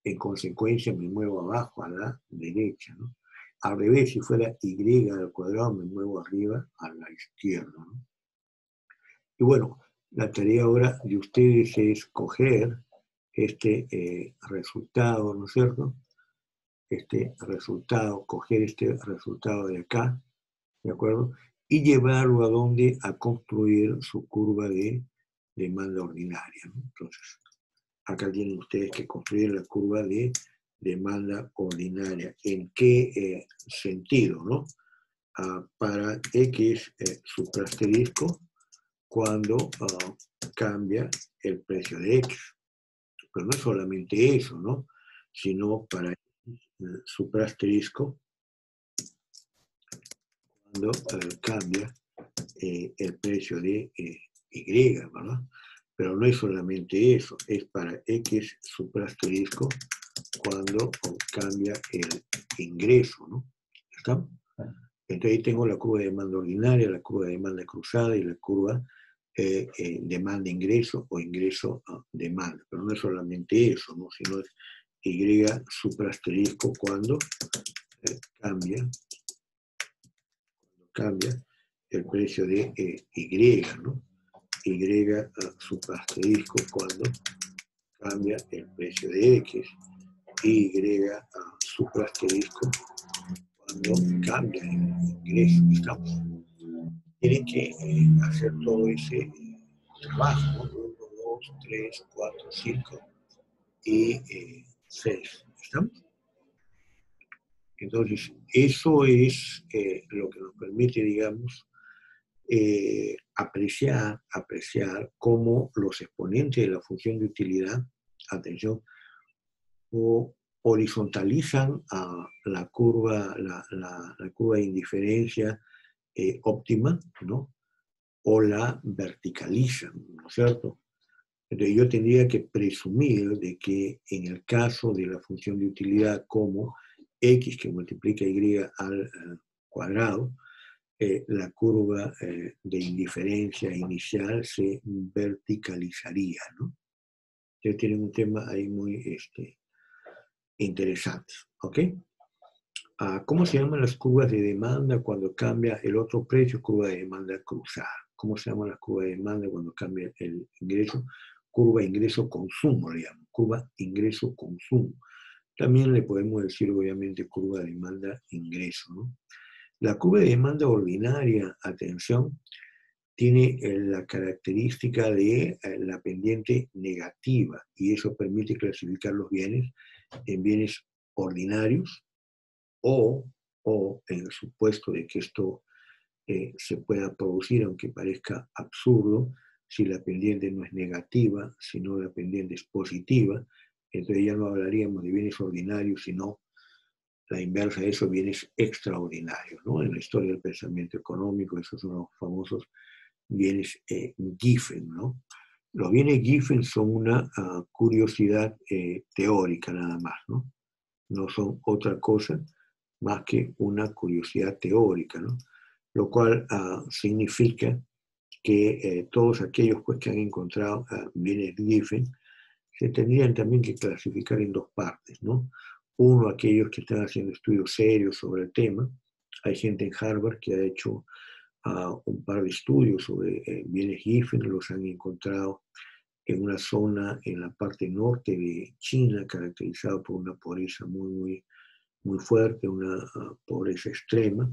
[SPEAKER 1] En consecuencia me muevo abajo a la derecha, ¿no? Al revés, si fuera Y al cuadrado, me muevo arriba a la izquierda, ¿no? Y bueno, la tarea ahora de ustedes es coger este resultado, ¿no es cierto? Coger este resultado de acá, ¿de acuerdo? Y llevarlo a donde, a construir su curva de demanda ordinaria, ¿no? Entonces, acá tienen ustedes que construir la curva de demanda ordinaria. ¿En qué sentido, no? Para X suprasterisco cuando cambia el precio de X. Pero no es solamente eso, ¿no? Sino para X suprasterisco cuando cambia el precio de Y, ¿verdad? Pero no es solamente eso, es para X superasterisco cuando cambia el ingreso, ¿no? ¿Está? Entonces ahí tengo la curva de demanda ordinaria, la curva de demanda cruzada y la curva demanda-ingreso o ingreso-demanda. Pero no es solamente eso, ¿no? Sino es Y superasterisco cuando cambia el precio de Y, ¿no? Y superasterisco cuando cambia el precio de X. Y superasterisco cuando cambia el ingreso. ¿Estamos? Tienen que hacer todo ese trabajo, ¿no? 1, 2, 3, 4, 5 y 6. ¿Estamos? Entonces, eso es lo que nos permite, digamos, apreciar cómo los exponentes de la función de utilidad, atención, o horizontalizan a la curva de indiferencia óptima, ¿no? O la verticalizan, ¿no es cierto? Entonces yo tendría que presumir de que en el caso de la función de utilidad como X que multiplica Y al cuadrado, la curva de indiferencia inicial se verticalizaría, ¿no? Entonces tienen un tema ahí muy interesante, ¿ok? ¿Cómo se llaman las curvas de demanda cuando cambia el otro precio? Curva de demanda cruzada. ¿Cómo se llaman las curvas de demanda cuando cambia el ingreso? Curva ingreso-consumo, le llamo. Curva ingreso-consumo. También le podemos decir, obviamente, curva de demanda-ingreso, ¿no? La curva de demanda ordinaria, atención, tiene la característica de la pendiente negativa y eso permite clasificar los bienes en bienes ordinarios o en el supuesto de que esto se pueda producir, aunque parezca absurdo, si la pendiente no es negativa, sino la pendiente es positiva, entonces ya no hablaríamos de bienes ordinarios, sino la inversa de eso, bienes extraordinarios, ¿no? En la historia del pensamiento económico, esos son los famosos bienes Giffen, ¿no? Los bienes Giffen son una curiosidad teórica nada más, ¿no? No son otra cosa más que una curiosidad teórica, ¿no? Lo cual significa que todos aquellos pues, que han encontrado bienes Giffen se tendrían también que clasificar en dos partes, ¿no? Uno, aquellos que están haciendo estudios serios sobre el tema. Hay gente en Harvard que ha hecho un par de estudios sobre bienes Giffen, los han encontrado en una zona en la parte norte de China, caracterizada por una pobreza muy fuerte, una pobreza extrema.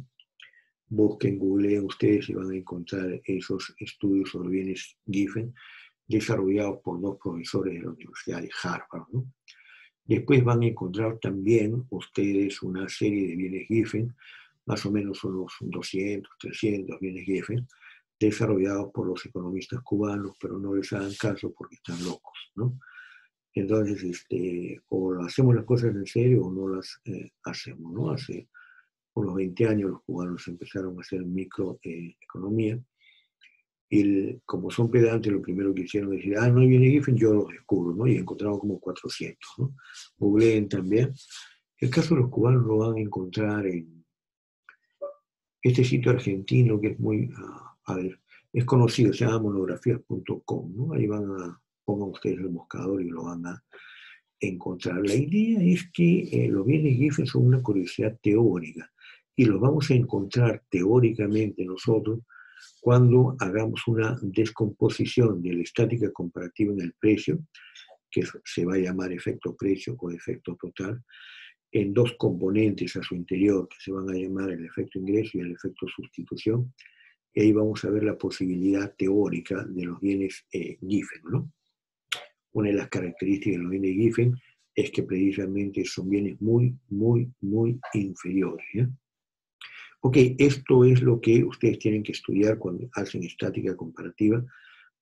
[SPEAKER 1] Busquen, googleen ustedes y van a encontrar esos estudios sobre bienes Giffen desarrollados por dos profesores de la Universidad de Harvard, ¿no? Después van a encontrar también ustedes una serie de bienes Giffen, más o menos unos 200, 300 bienes Giffen, desarrollados por los economistas cubanos, pero no les hagan caso porque están locos, ¿no? Entonces, o hacemos las cosas en serio o no las hacemos, ¿no? Hace unos 20 años los cubanos empezaron a hacer microeconomía y como son pedantes, lo primero que hicieron es decir, no viene Giffen, yo los descubro, ¿no? Y encontraron como 400, ¿no? Googleen también. El caso de los cubanos lo van a encontrar en este sitio argentino que es muy, es conocido, se llama monografías.com, ¿no? Ahí pongan ustedes el buscador y lo van a encontrar. La idea es que los bienes Giffen son una curiosidad teórica y los vamos a encontrar teóricamente nosotros cuando hagamos una descomposición de la estática comparativa en el precio, que se va a llamar efecto precio o efecto total, en dos componentes a su interior, que se van a llamar el efecto ingreso y el efecto sustitución, y ahí vamos a ver la posibilidad teórica de los bienes Giffen, ¿no? Una de las características de los bienes Giffen es que precisamente son bienes muy inferiores, ¿ya? Ok, esto es lo que ustedes tienen que estudiar cuando hacen estática comparativa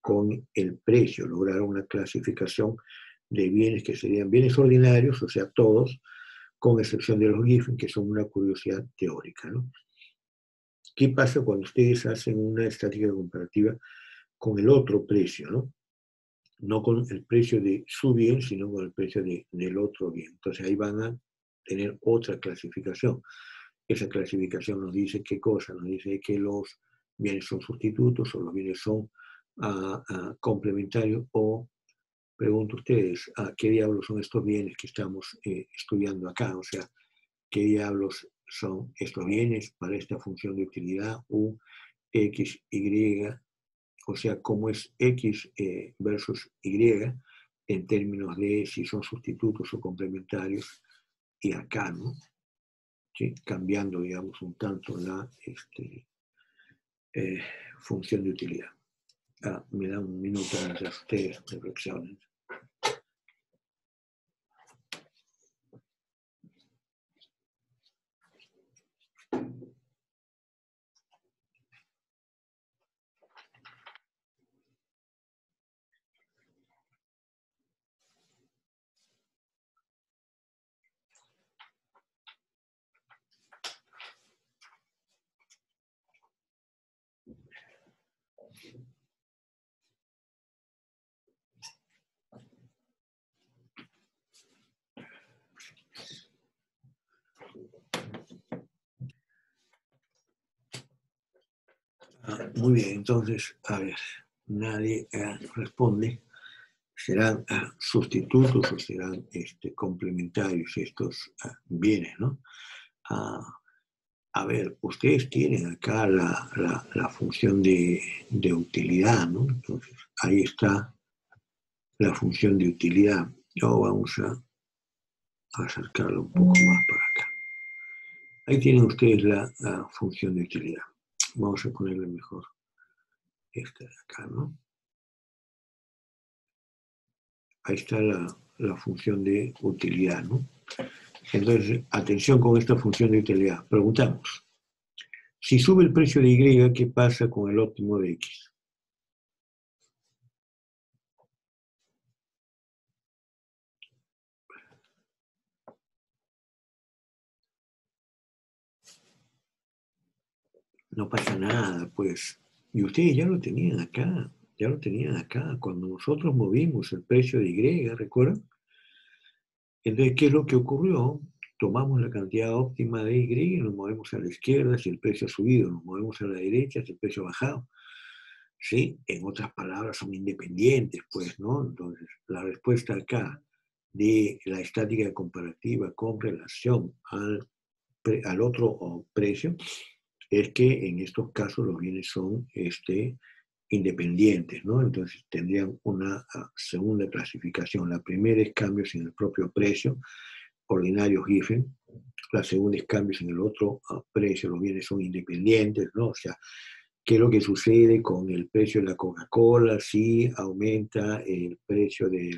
[SPEAKER 1] con el precio, lograr una clasificación de bienes que serían bienes ordinarios, o sea, todos, con excepción de los Giffen, que son una curiosidad teórica, ¿no? ¿Qué pasa cuando ustedes hacen una estática comparativa con el otro precio, ¿no? no con el precio de su bien, sino con el precio del otro bien. Entonces ahí van a tener otra clasificación. Esa clasificación nos dice qué cosa, nos dice que los bienes son sustitutos o los bienes son complementarios, o pregunto a ustedes, ¿qué diablos son estos bienes que estamos estudiando acá? O sea, ¿qué diablos son estos bienes para esta función de utilidad U, X, Y? O sea, cómo es X versus Y en términos de si son sustitutos o complementarios, y acá, ¿no? ¿Sí? Cambiando, digamos, un tanto la función de utilidad. Me da un minuto mientras ustedes reflexionen. Muy bien, entonces, a ver, nadie responde. ¿Serán sustitutos o serán complementarios estos bienes, ¿no? A ver, ustedes tienen acá la función de utilidad, ¿no? Entonces, ahí está la función de utilidad. Ahora vamos a acercarlo un poco más para acá. Ahí tienen ustedes la función de utilidad. Vamos a ponerle mejor esta de acá, ¿no? Ahí está la función de utilidad, ¿no? Entonces, atención con esta función de utilidad. Preguntamos, si sube el precio de Y, ¿qué pasa con el óptimo de X? No pasa nada, pues. Y ustedes ya lo tenían acá, ya lo tenían acá. Cuando nosotros movimos el precio de Y, ¿recuerdan? Entonces, ¿qué es lo que ocurrió? Tomamos la cantidad óptima de Y y nos movemos a la izquierda si el precio ha subido, nos movemos a la derecha si el precio ha bajado. ¿Sí? En otras palabras, son independientes, pues, ¿no? Entonces, la respuesta acá de la estática comparativa con relación al otro precio es que en estos casos los bienes son independientes, ¿no? Entonces tendrían una segunda clasificación. La primera es cambios en el propio precio, ordinario Giffen. La segunda es cambios en el otro precio, los bienes son independientes, ¿no? O sea, ¿qué es lo que sucede con el precio de la Coca-Cola si aumenta el precio de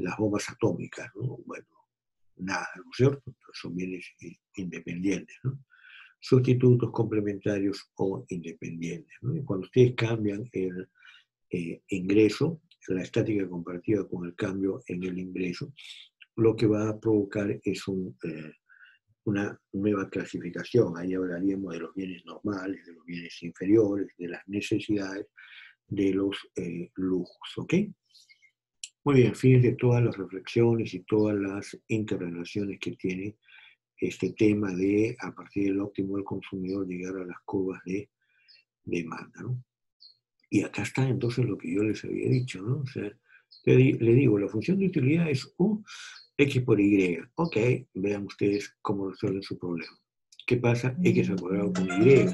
[SPEAKER 1] las bombas atómicas, ¿no? Bueno, nada, ¿no es cierto? Entonces son bienes independientes, ¿no? Sustitutos complementarios o independientes, ¿no? Y cuando ustedes cambian el ingreso, la estática comparativa con el cambio en el ingreso, lo que va a provocar es una nueva clasificación. Ahí hablaríamos de los bienes normales, de los bienes inferiores, de las necesidades, de los lujos, ¿ok? Muy bien, fíjense todas las reflexiones y todas las interrelaciones que tiene este tema de, a partir del óptimo del consumidor, llegar a las curvas de demanda, ¿no? Y acá está entonces lo que yo les había dicho, ¿no? O sea, le digo, la función de utilidad es U, X por Y. Ok, vean ustedes cómo resuelven su problema. ¿Qué pasa? X al cuadrado con Y.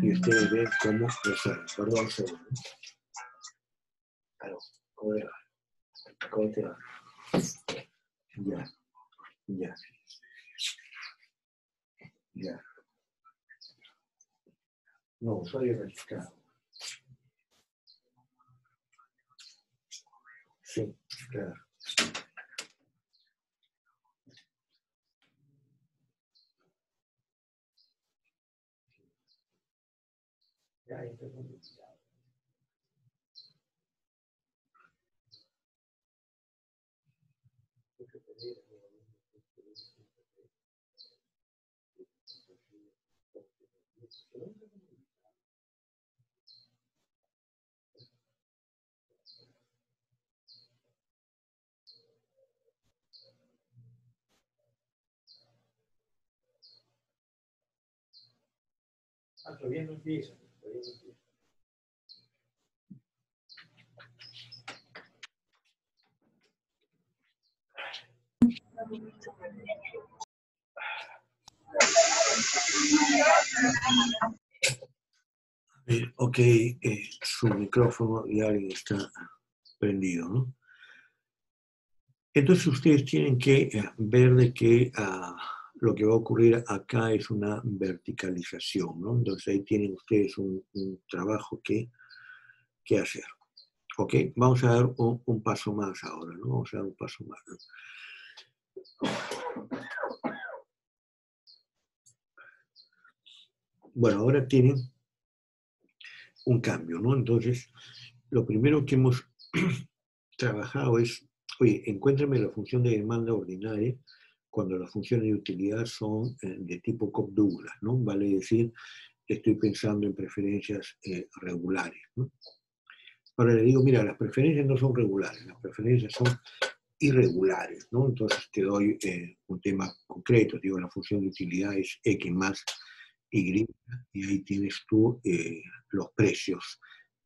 [SPEAKER 1] Y ustedes ven cómo resuelven. Perdón, un segundo. Claro, ¿cómo te va? ¿Cómo te va? Ya, ya. Ya. No, usuario registrado. Sí, claro. Ya, entonces, Todavía no empieza. Ok, su micrófono ya está prendido, ¿no? Entonces ustedes tienen que ver de que lo que va a ocurrir acá es una verticalización, ¿no? Entonces ahí tienen ustedes un trabajo que hacer. Ok, vamos a dar un paso más ahora, ¿no? Vamos a dar un paso más, ¿no? Bueno, ahora tienen un cambio, ¿no? Entonces, lo primero que hemos trabajado es, oye, encuéntrame la función de demanda ordinaria cuando las funciones de utilidad son de tipo Cobb-Douglas, ¿no? Vale decir, estoy pensando en preferencias regulares, ¿no? Ahora le digo, mira, las preferencias no son regulares, las preferencias son irregulares, ¿no? Entonces te doy un tema concreto, digo, la función de utilidad es X más Y, y ahí tienes tú los precios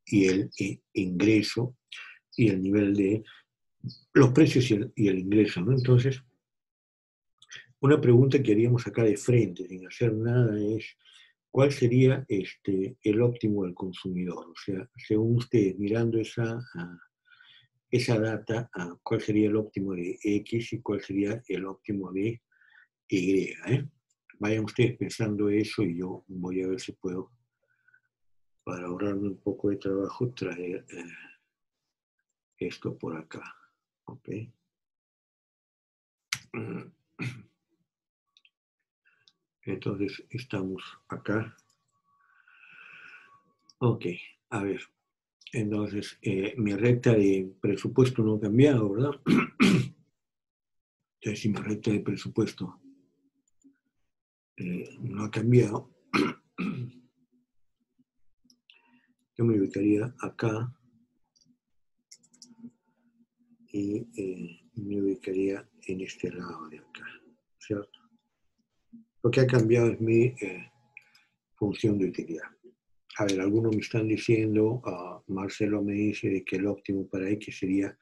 [SPEAKER 1] y el ingreso y el nivel de los precios y el ingreso, ¿no? Entonces, una pregunta que haríamos acá de frente, sin hacer nada, es ¿cuál sería el óptimo del consumidor? O sea, según ustedes, mirando esa data, ¿cuál sería el óptimo de X y cuál sería el óptimo de Y? Vayan ustedes pensando eso y yo voy a ver si puedo, para ahorrarme un poco de trabajo, traer esto por acá. ¿Ok? Entonces, estamos acá. Ok, a ver. Entonces, mi recta de presupuesto no ha cambiado, ¿verdad? Entonces, si mi recta de presupuesto no ha cambiado, yo me ubicaría acá y me ubicaría en este lado de acá, ¿cierto? Lo que ha cambiado es mi función de utilidad. A ver, algunos me están diciendo, Marcelo me dice de que el óptimo para X sería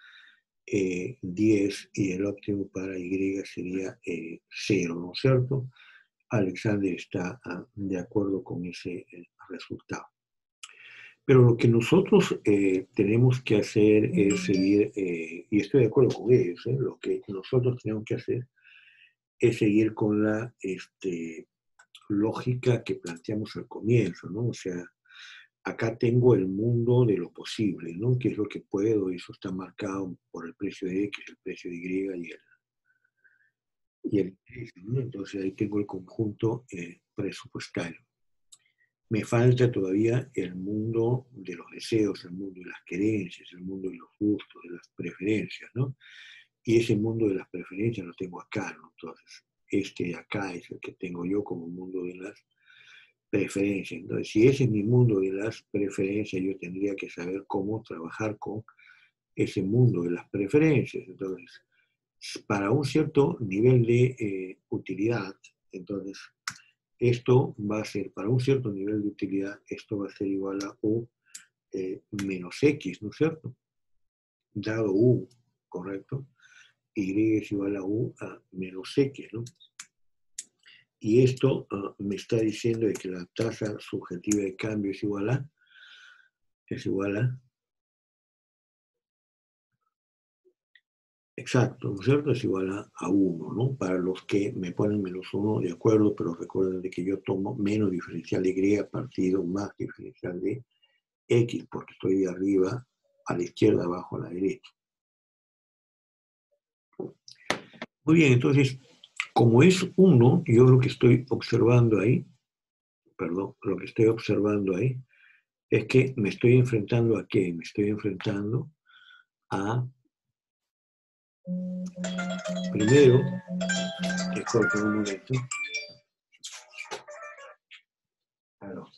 [SPEAKER 1] 10 y el óptimo para Y sería 0, ¿no es cierto? Alexander está de acuerdo con ese resultado. Pero lo que nosotros tenemos que hacer es seguir, y estoy de acuerdo con ellos, lo que nosotros tenemos que hacer es seguir con la lógica que planteamos al comienzo, ¿no? O sea, acá tengo el mundo de lo posible, ¿no? ¿Qué es lo que puedo? Eso está marcado por el precio de X, el precio de Y y el ingreso, ¿no? Entonces ahí tengo el conjunto presupuestario. Me falta todavía el mundo de los deseos, el mundo de las querencias, el mundo de los gustos, de las preferencias, ¿no? Y ese mundo de las preferencias lo tengo acá, ¿no? Entonces, este de acá es el que tengo yo como mundo de las preferencias. Entonces, si ese es mi mundo de las preferencias, yo tendría que saber cómo trabajar con ese mundo de las preferencias. Entonces, para un cierto nivel de utilidad, entonces, esto va a ser, para un cierto nivel de utilidad, esto va a ser igual a U menos X, ¿no es cierto? Dado U, ¿correcto? Y es igual a U a menos X, ¿no? Y esto me está diciendo de que la tasa subjetiva de cambio es igual a exacto, ¿no es cierto? Es igual a 1, ¿no? Para los que me ponen menos 1, de acuerdo, pero recuerden de que yo tomo menos diferencial de Y partido más diferencial de X, porque estoy de arriba a la izquierda, abajo a la derecha. Muy bien, entonces, como es 1, yo lo que estoy observando ahí, lo que estoy observando ahí, es que me estoy enfrentando a ¿qué? Me estoy enfrentando a, primero, disculpen un momento. Aló.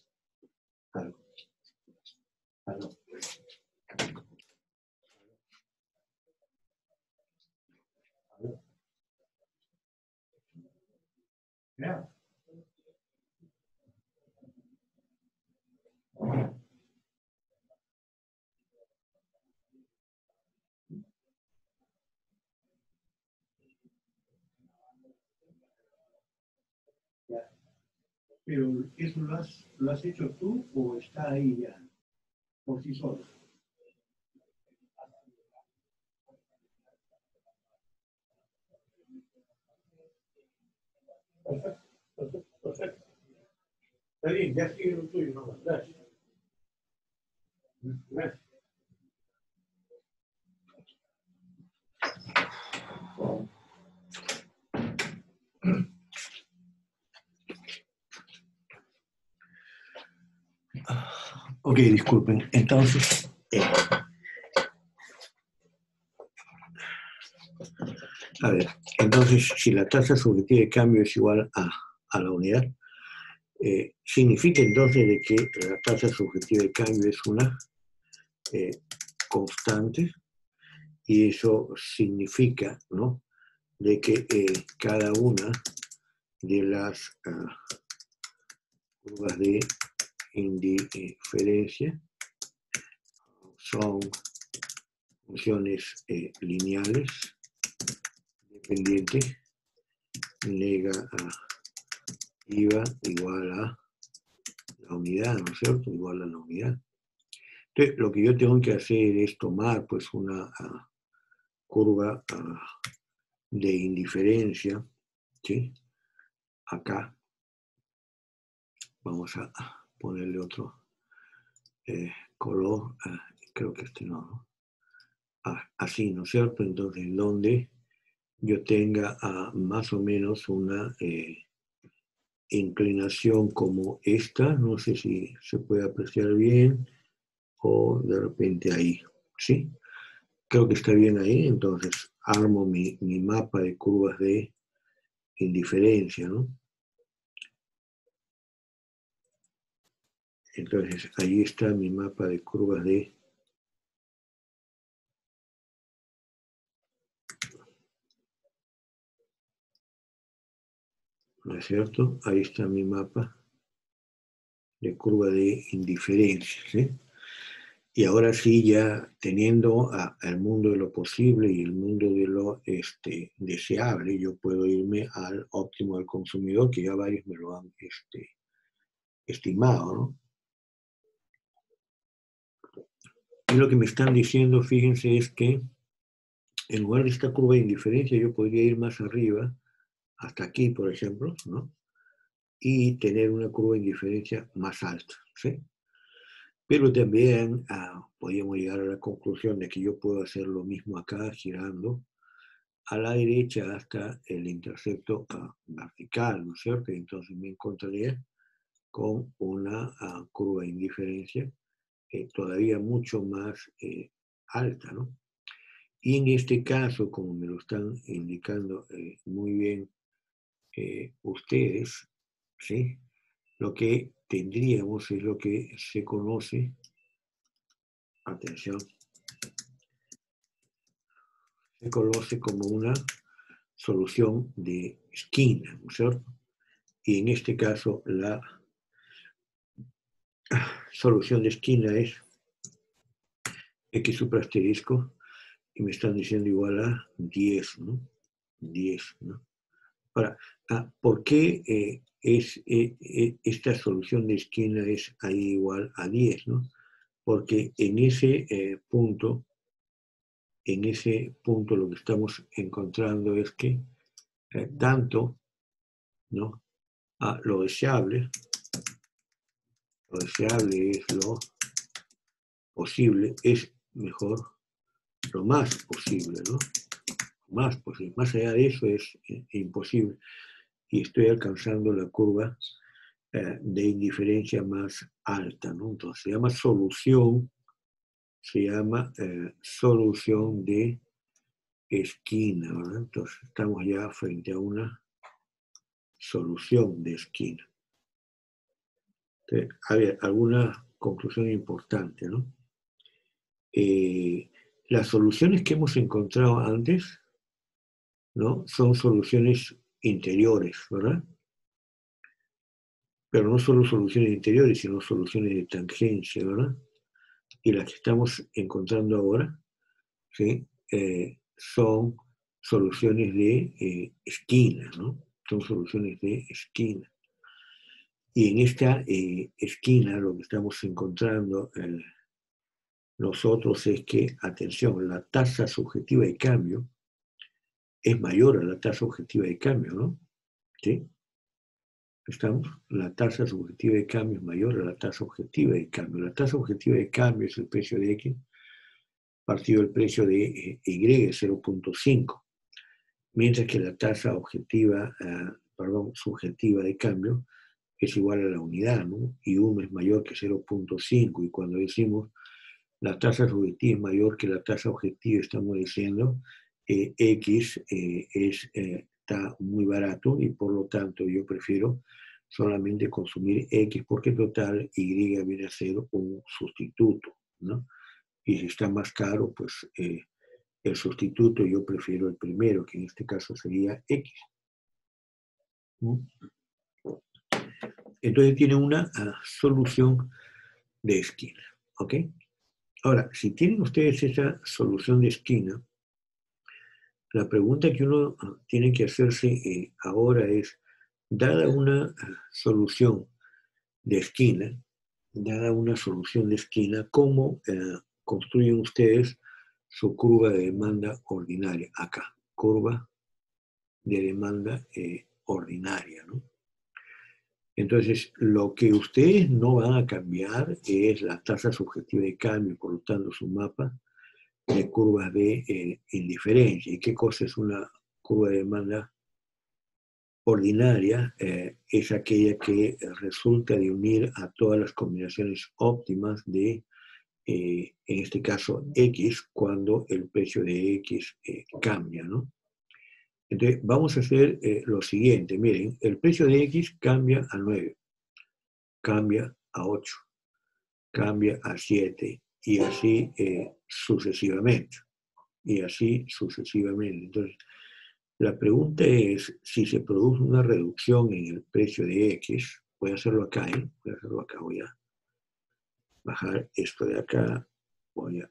[SPEAKER 1] Yeah. Ya. Pero ¿eso lo has hecho tú o está ahí ya, por sí solo? Perfecto. Está bien, ya sigue lo tuyo, no, gracias. Gracias. Ok, disculpen. Entonces, a ver, entonces si la tasa subjetiva de cambio es igual a la unidad, significa entonces de que la tasa subjetiva de cambio es una constante, y eso significa, ¿no?, de que cada una de las curvas de indiferencia son funciones lineales dependientes negativa igual a la unidad, ¿no es cierto? Igual a la unidad. Entonces, lo que yo tengo que hacer es tomar pues una curva de indiferencia, ¿sí? Acá vamos a ponerle otro color, creo que este no, así, ¿no es cierto? Entonces, donde yo tenga más o menos una inclinación como esta, no sé si se puede apreciar bien, o de repente ahí, ¿sí? Creo que está bien ahí, entonces armo mi mapa de curvas de indiferencia, ¿no? Entonces, ahí está mi mapa de curvas de ¿no es cierto? Ahí está mi mapa de curva de indiferencia, ¿sí? Y ahora sí, ya teniendo el mundo de lo posible y el mundo de lo deseable, yo puedo irme al óptimo del consumidor, que ya varios me lo han estimado, ¿no? Y lo que me están diciendo, fíjense, es que en lugar de esta curva de indiferencia, yo podría ir más arriba, hasta aquí, por ejemplo, ¿no? Y tener una curva de indiferencia más alta, ¿sí? Pero también podríamos llegar a la conclusión de que yo puedo hacer lo mismo acá, girando a la derecha hasta el intercepto vertical, ¿no es cierto? Y entonces me encontraría con una curva de indiferencia todavía mucho más alta, ¿no? Y en este caso, como me lo están indicando muy bien ustedes, ¿sí? Lo que tendríamos es lo que se conoce, atención, se conoce como una solución de esquina, ¿no es cierto? Y en este caso la solución de esquina es x super asterisco, y me están diciendo igual a 10, ¿no? 10, ¿no? Ahora, ¿por qué esta solución de esquina es ahí igual a 10, ¿no? Porque en ese punto lo que estamos encontrando es que tanto, ¿no?, lo deseable es lo posible, es mejor lo más posible, ¿no? Más posible. Más allá de eso es imposible. Y estoy alcanzando la curva de indiferencia más alta, ¿no? Entonces se llama solución de esquina, ¿verdad? Entonces estamos ya frente a una solución de esquina. Entonces, a ver, alguna conclusión importante, ¿no? Las soluciones que hemos encontrado antes, ¿no?, son soluciones interiores, ¿verdad? Pero no solo soluciones interiores, sino soluciones de tangencia, ¿verdad? Y las que estamos encontrando ahora, ¿sí?, son soluciones de esquina, ¿no? Son soluciones de esquina. Y en esta esquina lo que estamos encontrando nosotros es que, atención, la tasa subjetiva de cambio es mayor a la tasa objetiva de cambio, ¿no? ¿Sí? ¿Estamos? La tasa subjetiva de cambio es mayor a la tasa objetiva de cambio. La tasa objetiva de cambio es el precio de X partido del precio de Y, 0.5. Mientras que la tasa objetiva, subjetiva de cambio es igual a la unidad, ¿no? Y 1 es mayor que 0.5. Y cuando decimos la tasa subjetiva es mayor que la tasa objetiva, estamos diciendo X está muy barato y por lo tanto yo prefiero solamente consumir X porque total Y viene a ser un sustituto, ¿no? Y si está más caro, pues el sustituto yo prefiero el primero, que en este caso sería X. Entonces tiene una solución de esquina, ¿ok? Ahora, si tienen ustedes esa solución de esquina, la pregunta que uno tiene que hacerse ahora es, dada una solución de esquina, ¿cómo construyen ustedes su curva de demanda ordinaria? Acá, curva de demanda ordinaria, ¿no? Entonces, lo que ustedes no van a cambiar es la tasa subjetiva de cambio, por lo tanto, su mapa de curvas de indiferencia. ¿Y qué cosa es una curva de demanda ordinaria? Es aquella que resulta de unir a todas las combinaciones óptimas de, en este caso, X, cuando el precio de X cambia, ¿no? Entonces, vamos a hacer lo siguiente. Miren, el precio de X cambia a 9, cambia a 8, cambia a 7, y así sucesivamente. Y así sucesivamente. Entonces, la pregunta es, si se produce una reducción en el precio de X, voy a hacerlo acá, voy a bajar esto de acá, voy a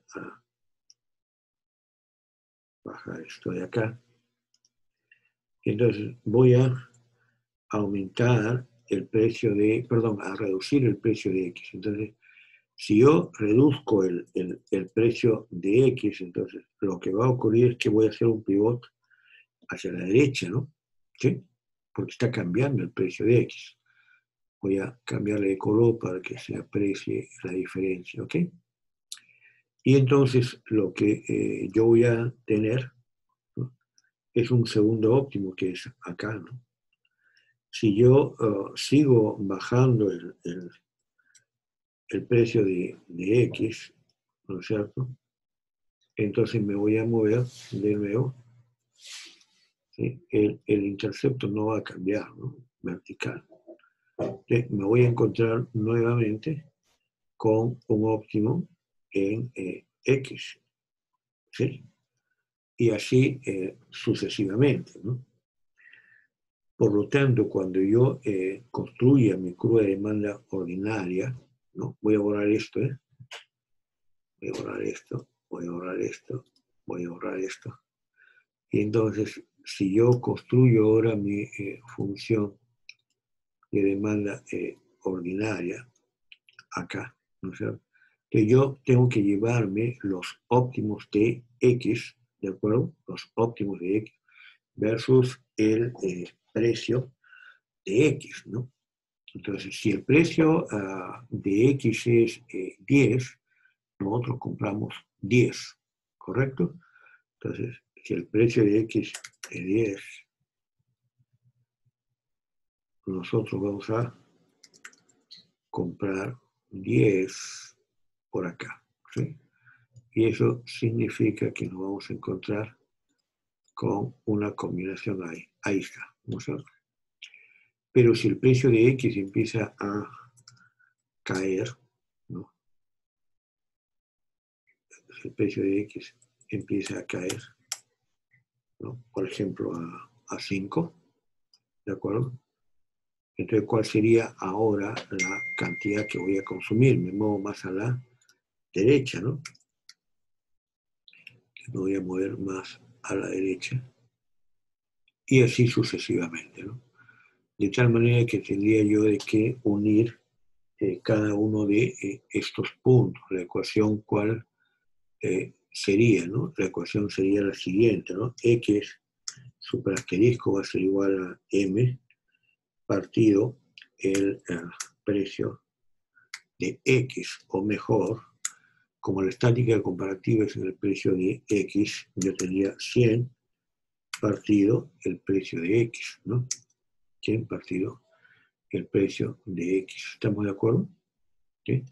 [SPEAKER 1] bajar esto de acá. Entonces, voy a aumentar el precio de, a reducir el precio de X. Entonces, si yo reduzco el precio de X, entonces lo que va a ocurrir es que voy a hacer un pivot hacia la derecha, ¿no? ¿Sí? Porque está cambiando el precio de X. Voy a cambiarle de color para que se aprecie la diferencia, ¿ok? Y entonces lo que yo voy a tener, ¿no?, es un segundo óptimo, que es acá, ¿no? Si yo sigo bajando el precio de X, ¿no es cierto? Entonces me voy a mover de nuevo. ¿Sí? El intercepto no va a cambiar, ¿no? Vertical. Entonces, me voy a encontrar nuevamente con un óptimo en X. ¿Sí? Y así sucesivamente, ¿no? Por lo tanto, cuando yo construya mi curva de demanda ordinaria, ¿no? Voy a borrar esto, voy a borrar esto, voy a borrar esto, voy a borrar esto. Y entonces, si yo construyo ahora mi función de demanda ordinaria, acá, ¿no es cierto? Que yo tengo que llevarme los óptimos de X, ¿de acuerdo? Los óptimos de X versus el precio de X, ¿no? Entonces, si el precio de X es 10, nosotros compramos 10, ¿correcto? Entonces, si el precio de X es 10, nosotros vamos a comprar 10 por acá, ¿sí? Y eso significa que nos vamos a encontrar con una combinación ahí. Ahí está, ¿no es cierto? Pero si el precio de X empieza a caer, ¿no? Si el precio de X empieza a caer, ¿no? Por ejemplo, a 5, ¿de acuerdo? Entonces, ¿cuál sería ahora la cantidad que voy a consumir? Me muevo más a la derecha, ¿no? Me voy a mover más a la derecha. Y así sucesivamente, ¿no? De tal manera que tendría yo de que unir cada uno de estos puntos. La ecuación cuál sería, ¿no? La ecuación sería la siguiente, ¿no? X superasterisco va a ser igual a M partido el precio de X, o mejor, como la estática comparativa es en el precio de X, yo tendría 100 partido el precio de X, ¿no? 100 partido el precio de X. ¿Estamos de acuerdo? ¿Sí?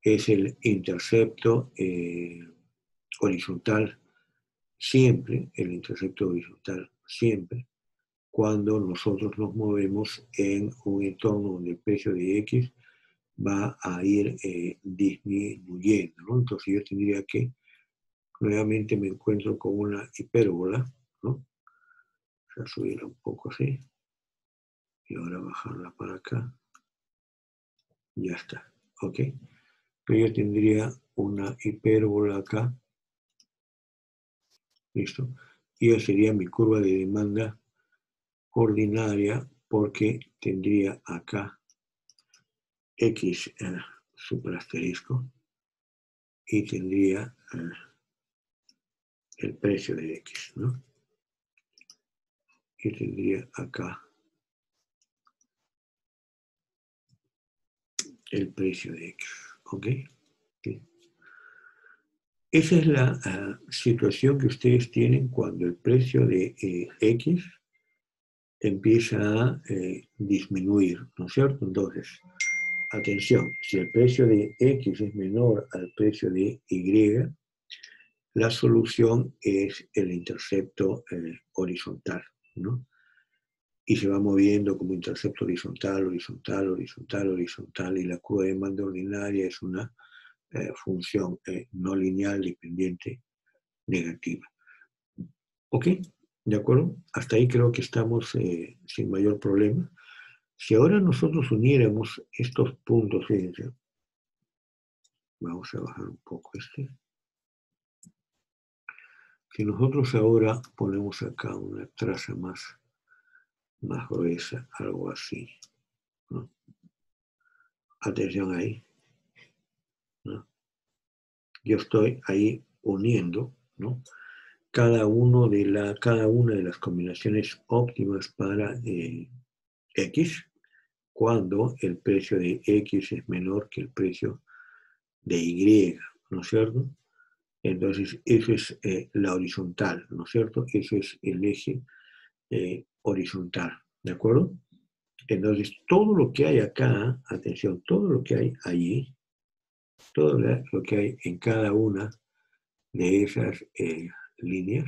[SPEAKER 1] Es el intercepto horizontal siempre, el intercepto horizontal siempre, cuando nosotros nos movemos en un entorno donde el precio de X va a ir disminuyendo, ¿no? Entonces yo tendría que, nuevamente me encuentro con una hipérbola, ¿no? O sea, subirla un poco así, y ahora bajarla para acá. Ya está, ¿ok? Pero yo tendría una hipérbola acá, ¿listo? Y esa sería mi curva de demanda ordinaria, porque tendría acá X superasterisco y tendría el precio de X, ¿no? Y tendría acá el precio de X, ¿ok? ¿Sí? Esa es la situación que ustedes tienen cuando el precio de X empieza a disminuir, ¿no es cierto? Entonces, atención, si el precio de X es menor al precio de Y, la solución es el intercepto horizontal, ¿no? Y se va moviendo como intercepto horizontal, horizontal, horizontal, horizontal, y la curva de demanda ordinaria es una función no lineal dependiente negativa. ¿Ok? ¿De acuerdo? Hasta ahí creo que estamos sin mayor problema. Si ahora nosotros uniéramos estos puntos, fíjense, vamos a bajar un poco este. Si nosotros ahora ponemos acá una traza más gruesa, algo así, ¿no? Atención ahí, ¿no? Yo estoy ahí uniendo, ¿no? Cada una de las combinaciones óptimas para X, cuando el precio de X es menor que el precio de Y, ¿no es cierto? Entonces, eso es la horizontal, ¿no es cierto? Eso es el eje horizontal, ¿de acuerdo? Entonces, todo lo que hay acá, atención, todo lo que hay allí, todo lo que hay en cada una de esas líneas,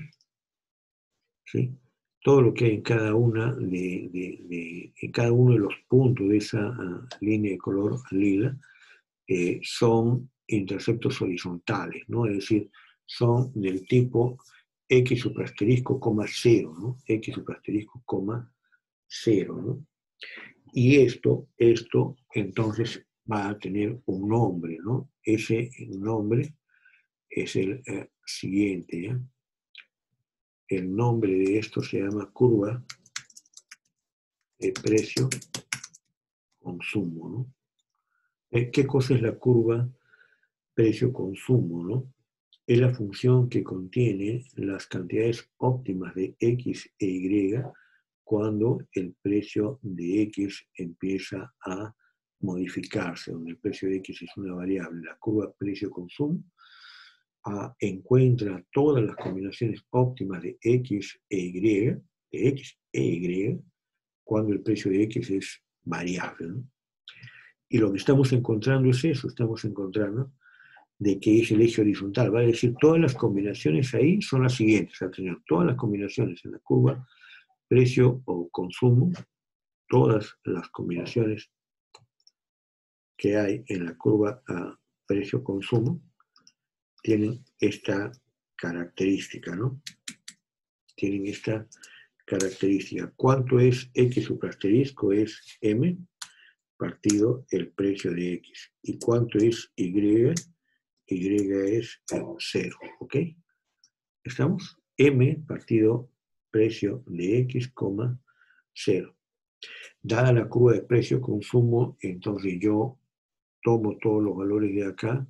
[SPEAKER 1] ¿sí? Todo lo que hay en cada una en cada uno de los puntos de esa línea de color lila son interceptos horizontales, ¿no? Es decir, son del tipo X superasterisco, coma 0, ¿no? X superasterisco, coma 0, ¿no? Y esto entonces va a tener un nombre, ¿no? Ese nombre es el siguiente, ¿ya? El nombre de esto se llama curva de precio-consumo, ¿no? ¿Qué cosa es la curva precio-consumo, ¿no? Es la función que contiene las cantidades óptimas de X e Y cuando el precio de X empieza a modificarse, donde el precio de X es una variable. La curva precio-consumo encuentra todas las combinaciones óptimas de X e Y, cuando el precio de X es variable, ¿no? Y lo que estamos encontrando es eso, estamos encontrando de que es el eje horizontal, va a decir, todas las combinaciones ahí son las siguientes, atención, todas las combinaciones en la curva precio o consumo, todas las combinaciones que hay en la curva precio-consumo tienen esta característica, ¿no? Tienen esta característica. ¿Cuánto es X superasterisco? Es M partido el precio de X. ¿Y cuánto es Y? Y es 0, ¿ok? ¿Estamos? M partido precio de X, 0. Dada la curva de precio-consumo, entonces yo tomo todos los valores de acá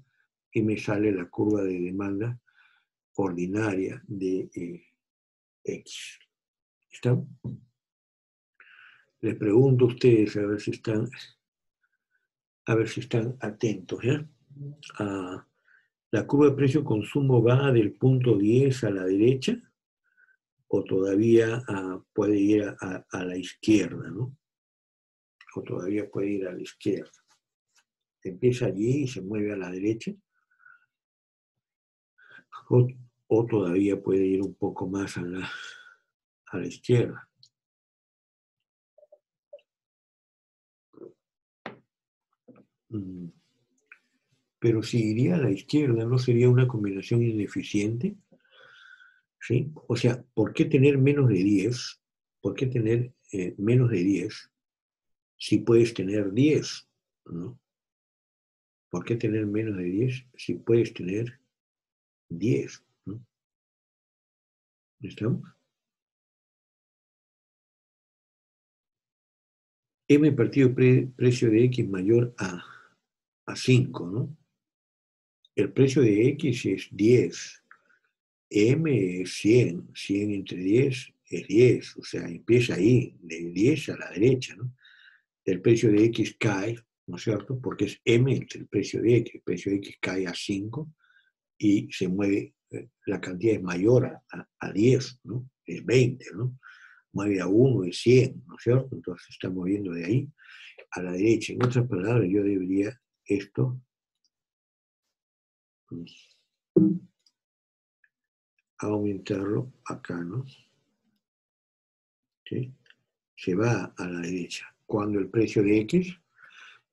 [SPEAKER 1] y me sale la curva de demanda ordinaria de X. ¿Está? Les pregunto a ustedes a ver si están atentos, ¿ya? ¿La curva de precio-consumo va del punto 10 a la derecha o todavía puede ir a la izquierda, ¿no? O todavía puede ir a la izquierda. Empieza allí y se mueve a la derecha. O todavía puede ir un poco más a la izquierda. Pero si iría a la izquierda, ¿no sería una combinación ineficiente? ¿Sí? O sea, ¿por qué tener menos de 10? ¿Por qué tener menos de 10 si puedes tener 10? ¿No? ¿Por qué tener menos de 10 si puedes tener 10? ¿No? ¿Estamos? M partido precio de X mayor a 5, ¿no? El precio de X es 10. M es 100. 100 entre 10 es 10. O sea, empieza ahí, de 10 a la derecha, ¿no? El precio de X cae, ¿no es cierto? Porque es M entre el precio de X. El precio de X cae a 5 y se mueve, la cantidad es mayor a 10, ¿no? Es 20, ¿no? Mueve a 1 es 100, ¿no es cierto? Entonces se está moviendo de ahí a la derecha. En otras palabras, yo debería esto aumentarlo acá, ¿no? ¿Sí? Se va a la derecha. Cuando el precio de X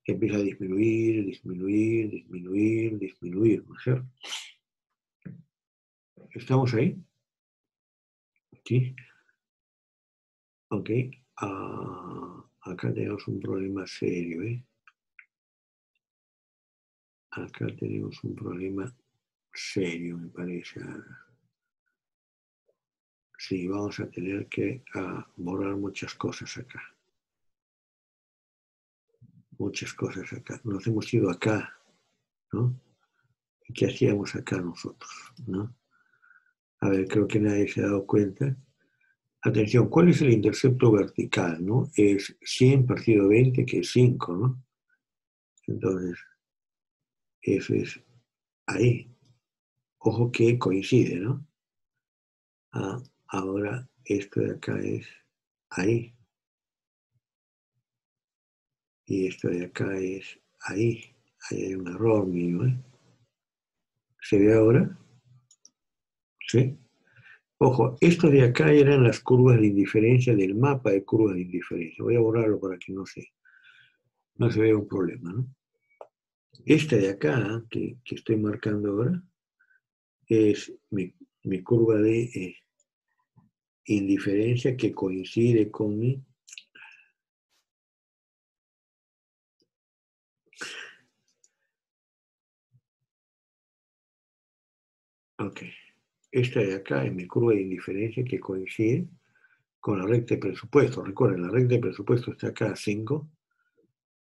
[SPEAKER 1] empieza a disminuir, disminuir, disminuir, disminuir, ¿no es cierto? ¿Estamos ahí? ¿Sí? Ok. Acá tenemos un problema serio, ¿eh? Acá tenemos un problema serio, me parece. Sí, vamos a tener que borrar muchas cosas acá. Muchas cosas acá. Nos hemos ido acá, ¿no? ¿Y qué hacíamos acá nosotros, no? A ver, creo que nadie se ha dado cuenta. Atención, ¿cuál es el intercepto vertical, no? Es 100 partido 20, que es 5, ¿no? Entonces, eso es ahí. Ojo que coincide, ¿no? Ahora, esto de acá es ahí. Y esto de acá es ahí. Ahí hay un error mío, ¿eh? ¿Se ve ahora? ¿Sí? Ojo, esto de acá eran las curvas de indiferencia del mapa de curvas de indiferencia. Voy a borrarlo para que no se vea un problema, ¿no? Esta de acá, que estoy marcando ahora, es mi curva de indiferencia que coincide con mi... Ok. Esta de acá es mi curva de indiferencia que coincide con la recta de presupuesto. Recuerden, la recta de presupuesto está acá a 5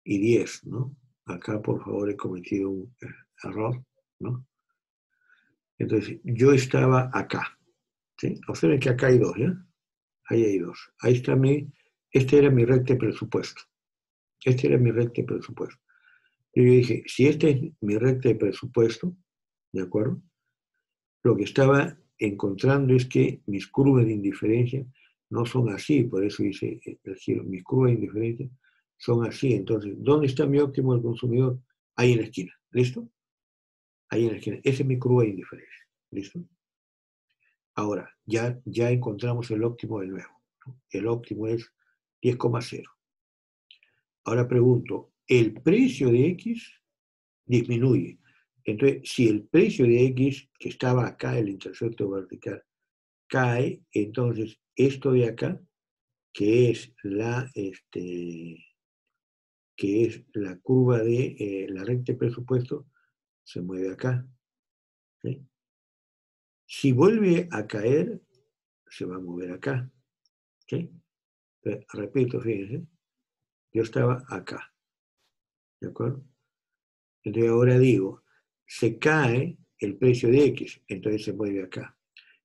[SPEAKER 1] y 10, ¿no? Acá, por favor, he cometido un error, ¿no? Entonces, yo estaba acá, ¿sí? Observen que acá hay 2, ¿ya? Ahí hay 2. Ahí está este era mi recta de presupuesto. Este era mi recta de presupuesto. Y yo dije, si este es mi recta de presupuesto, ¿de acuerdo? Lo que estaba encontrando es que mis curvas de indiferencia no son así, por eso hice el giro. Mis curvas de indiferencia son así. Entonces, ¿dónde está mi óptimo del consumidor? Ahí en la esquina. ¿Listo? Ahí en la esquina. Esa es mi curva de indiferencia. ¿Listo? Ahora, ya encontramos el óptimo de nuevo, ¿no? El óptimo es 10,0. Ahora pregunto, ¿el precio de X disminuye? Entonces, si el precio de X, que estaba acá, el intercepto vertical, cae, entonces esto de acá, que es la curva de la recta de presupuesto, se mueve acá. ¿Sí? Si vuelve a caer, se va a mover acá. ¿Sí? Repito, fíjense, Yo estaba acá. ¿De acuerdo? Entonces ahora digo, se cae el precio de X, entonces se mueve acá.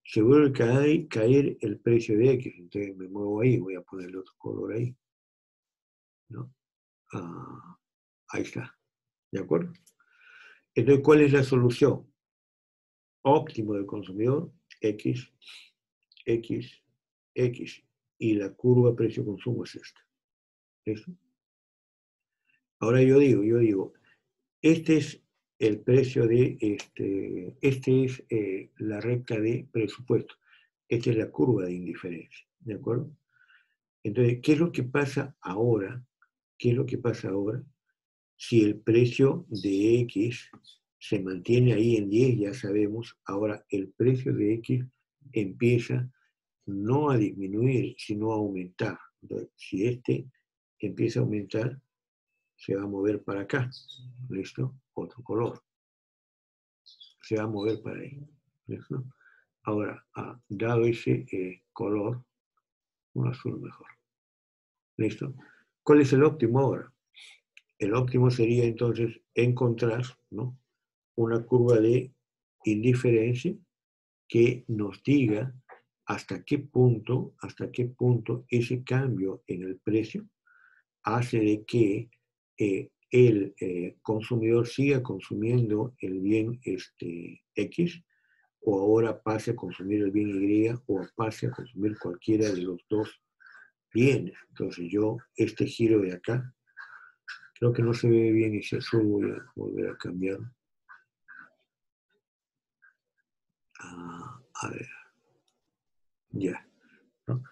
[SPEAKER 1] Se vuelve a caer el precio de X, entonces me muevo ahí, voy a ponerle otro color ahí. ¿No? Ahí está. ¿De acuerdo? Entonces, ¿cuál es la solución? Óptimo del consumidor, X, X, X. Y la curva precio-consumo es esta. ¿Listo? Ahora yo digo, este es el precio de, este es la recta de presupuesto. Esta es la curva de indiferencia. ¿De acuerdo? Entonces, ¿qué es lo que pasa ahora? ¿Qué es lo que pasa ahora? Si el precio de X se mantiene ahí en 10, ya sabemos, ahora el precio de X empieza no a disminuir, sino a aumentar. Entonces, si este empieza a aumentar, se va a mover para acá. ¿Listo? Otro color. Se va a mover para ahí. ¿Listo? Ahora, dado ese color, un azul mejor. ¿Listo? ¿Cuál es el óptimo ahora? El óptimo sería entonces encontrar, ¿no?, una curva de indiferencia que nos diga hasta qué punto ese cambio en el precio hace de que el consumidor siga consumiendo el bien X, o ahora pase a consumir el bien Y, o pase a consumir cualquiera de los dos bienes. Entonces yo, este giro de acá, creo que no se ve bien ese azul, voy a volver a cambiarlo. A ver, ya, ¿no?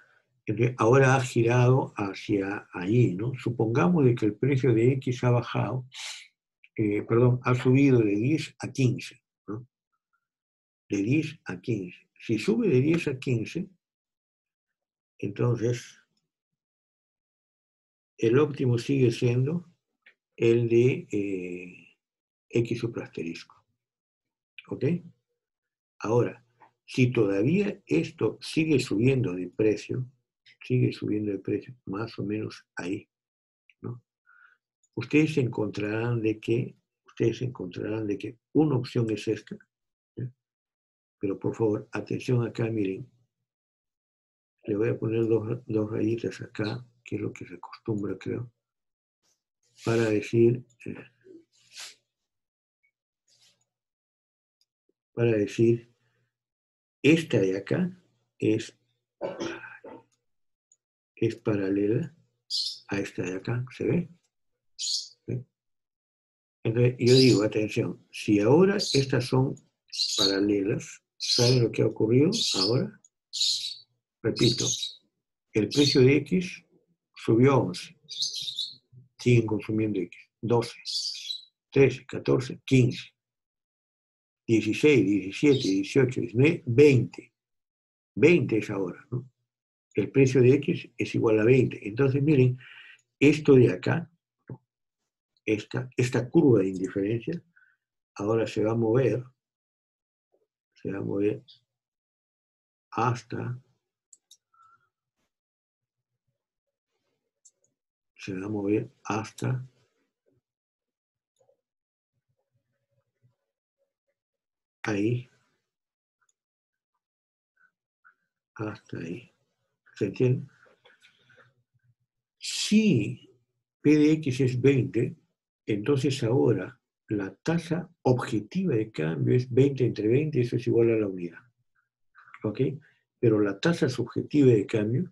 [SPEAKER 1] Entonces, ahora ha girado hacia ahí, ¿no? Supongamos de que el precio de X ha bajado, ha subido de 10 a 15, ¿no? De 10 a 15. Si sube de 10 a 15, entonces el óptimo sigue siendo el de X suprasterisco. ¿Ok? Ahora, si todavía esto sigue subiendo de precio, más o menos ahí, ¿no? Ustedes encontrarán de que una opción es esta, ¿sí? Pero por favor, atención acá, miren, le voy a poner dos rayitas acá, que es lo que se acostumbra, creo, para decir, esta de acá es paralela a esta de acá, ¿se ve? ¿Sí? Entonces, yo digo, atención, si ahora estas son paralelas, ¿saben lo que ha ocurrido ahora? Repito, el precio de X subió a 11, siguen consumiendo X, 12, 13, 14, 15, 16, 17, 18, 19, 20. 20 es ahora, ¿no? El precio de X es igual a 20. Entonces, miren, esto de acá, esta curva de indiferencia, ahora se va a mover hasta, ahí, hasta ahí. ¿Se entiende? Si P de X es 20, entonces ahora la tasa objetiva de cambio es 20 entre 20, eso es igual a la unidad. ¿Ok? Pero la tasa subjetiva de cambio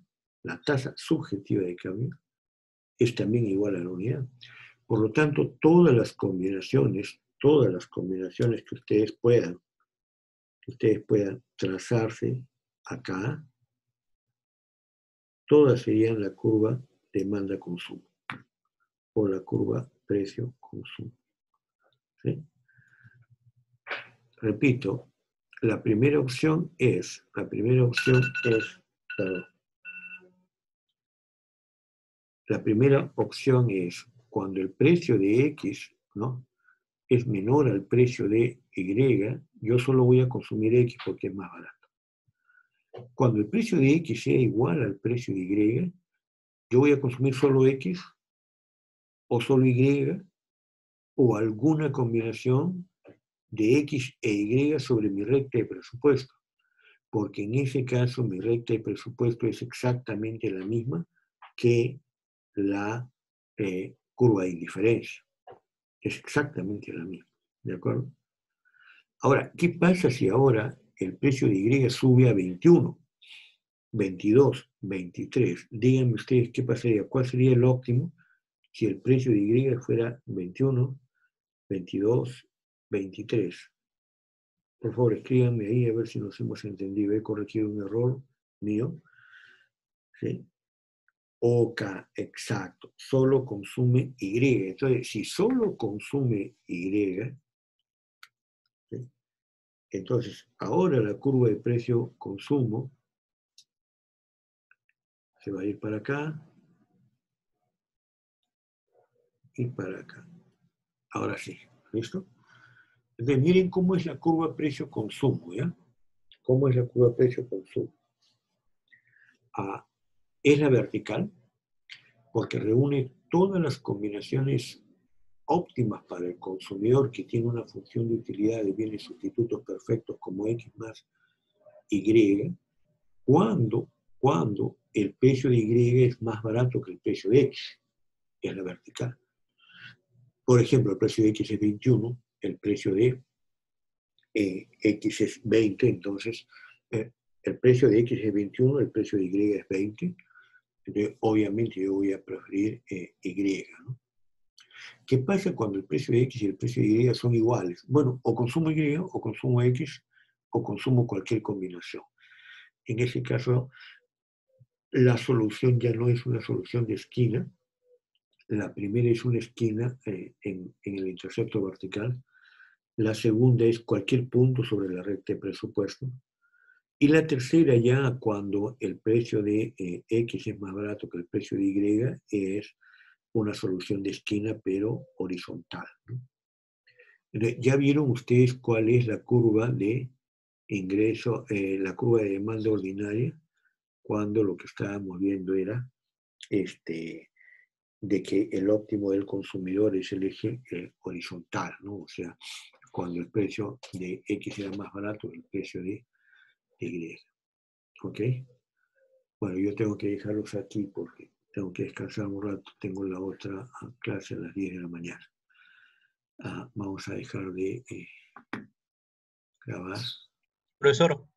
[SPEAKER 1] es también igual a la unidad. Por lo tanto, todas las combinaciones que ustedes puedan trazarse acá, todas serían la curva demanda-consumo o la curva precio-consumo. ¿Sí? Repito, la primera opción es cuando el precio de X, ¿no?, es menor al precio de Y, yo solo voy a consumir X porque es más barato. Cuando el precio de X sea igual al precio de Y, yo voy a consumir solo X o solo Y, o alguna combinación de X e Y sobre mi recta de presupuesto, porque en ese caso mi recta de presupuesto es exactamente la misma que la curva de indiferencia. Es exactamente la misma, ¿de acuerdo? Ahora, ¿qué pasa si ahora el precio de Y sube a 21, 22, 23? Díganme ustedes qué pasaría, cuál sería el óptimo si el precio de Y fuera 21, 22, 23. Por favor, escríbanme ahí a ver si nos hemos entendido. He corregido un error mío. ¿Sí? OK, exacto. Solo consume Y. Entonces, si solo consume Y, ¿sí? Entonces, ahora la curva de precio-consumo se va a ir para acá y para acá. Ahora sí, ¿listo? Entonces, miren cómo es la curva precio-consumo, ¿ya? ¿Cómo es la curva precio-consumo? Es la vertical, porque reúne todas las combinaciones óptimas para el consumidor que tiene una función de utilidad de bienes sustitutos perfectos como X más Y, cuando el precio de Y es más barato que el precio de X, es la vertical. Por ejemplo, el precio de X es 21, el precio de X es 20, entonces el precio de X es 21, el precio de Y es 20, entonces obviamente yo voy a preferir Y, ¿no? ¿Qué pasa cuando el precio de X y el precio de Y son iguales? Bueno, o consumo Y, o consumo X, o consumo cualquier combinación. En ese caso, la solución ya no es una solución de esquina. La primera es una esquina en el intercepto vertical. La segunda es cualquier punto sobre la recta de presupuesto. Y la tercera ya cuando el precio de X es más barato que el precio de Y es una solución de esquina pero horizontal, ¿no? Ya vieron ustedes cuál es la curva de ingreso, la curva de demanda ordinaria, cuando lo que estábamos viendo era de que el óptimo del consumidor es el eje horizontal, ¿no? O sea, cuando el precio de X era más barato que el precio de Y. ¿Ok? Bueno, yo tengo que dejarlos aquí porque tengo que descansar un rato. Tengo la otra clase a las 10 de la mañana. Vamos a dejar de grabar.
[SPEAKER 8] Profesor.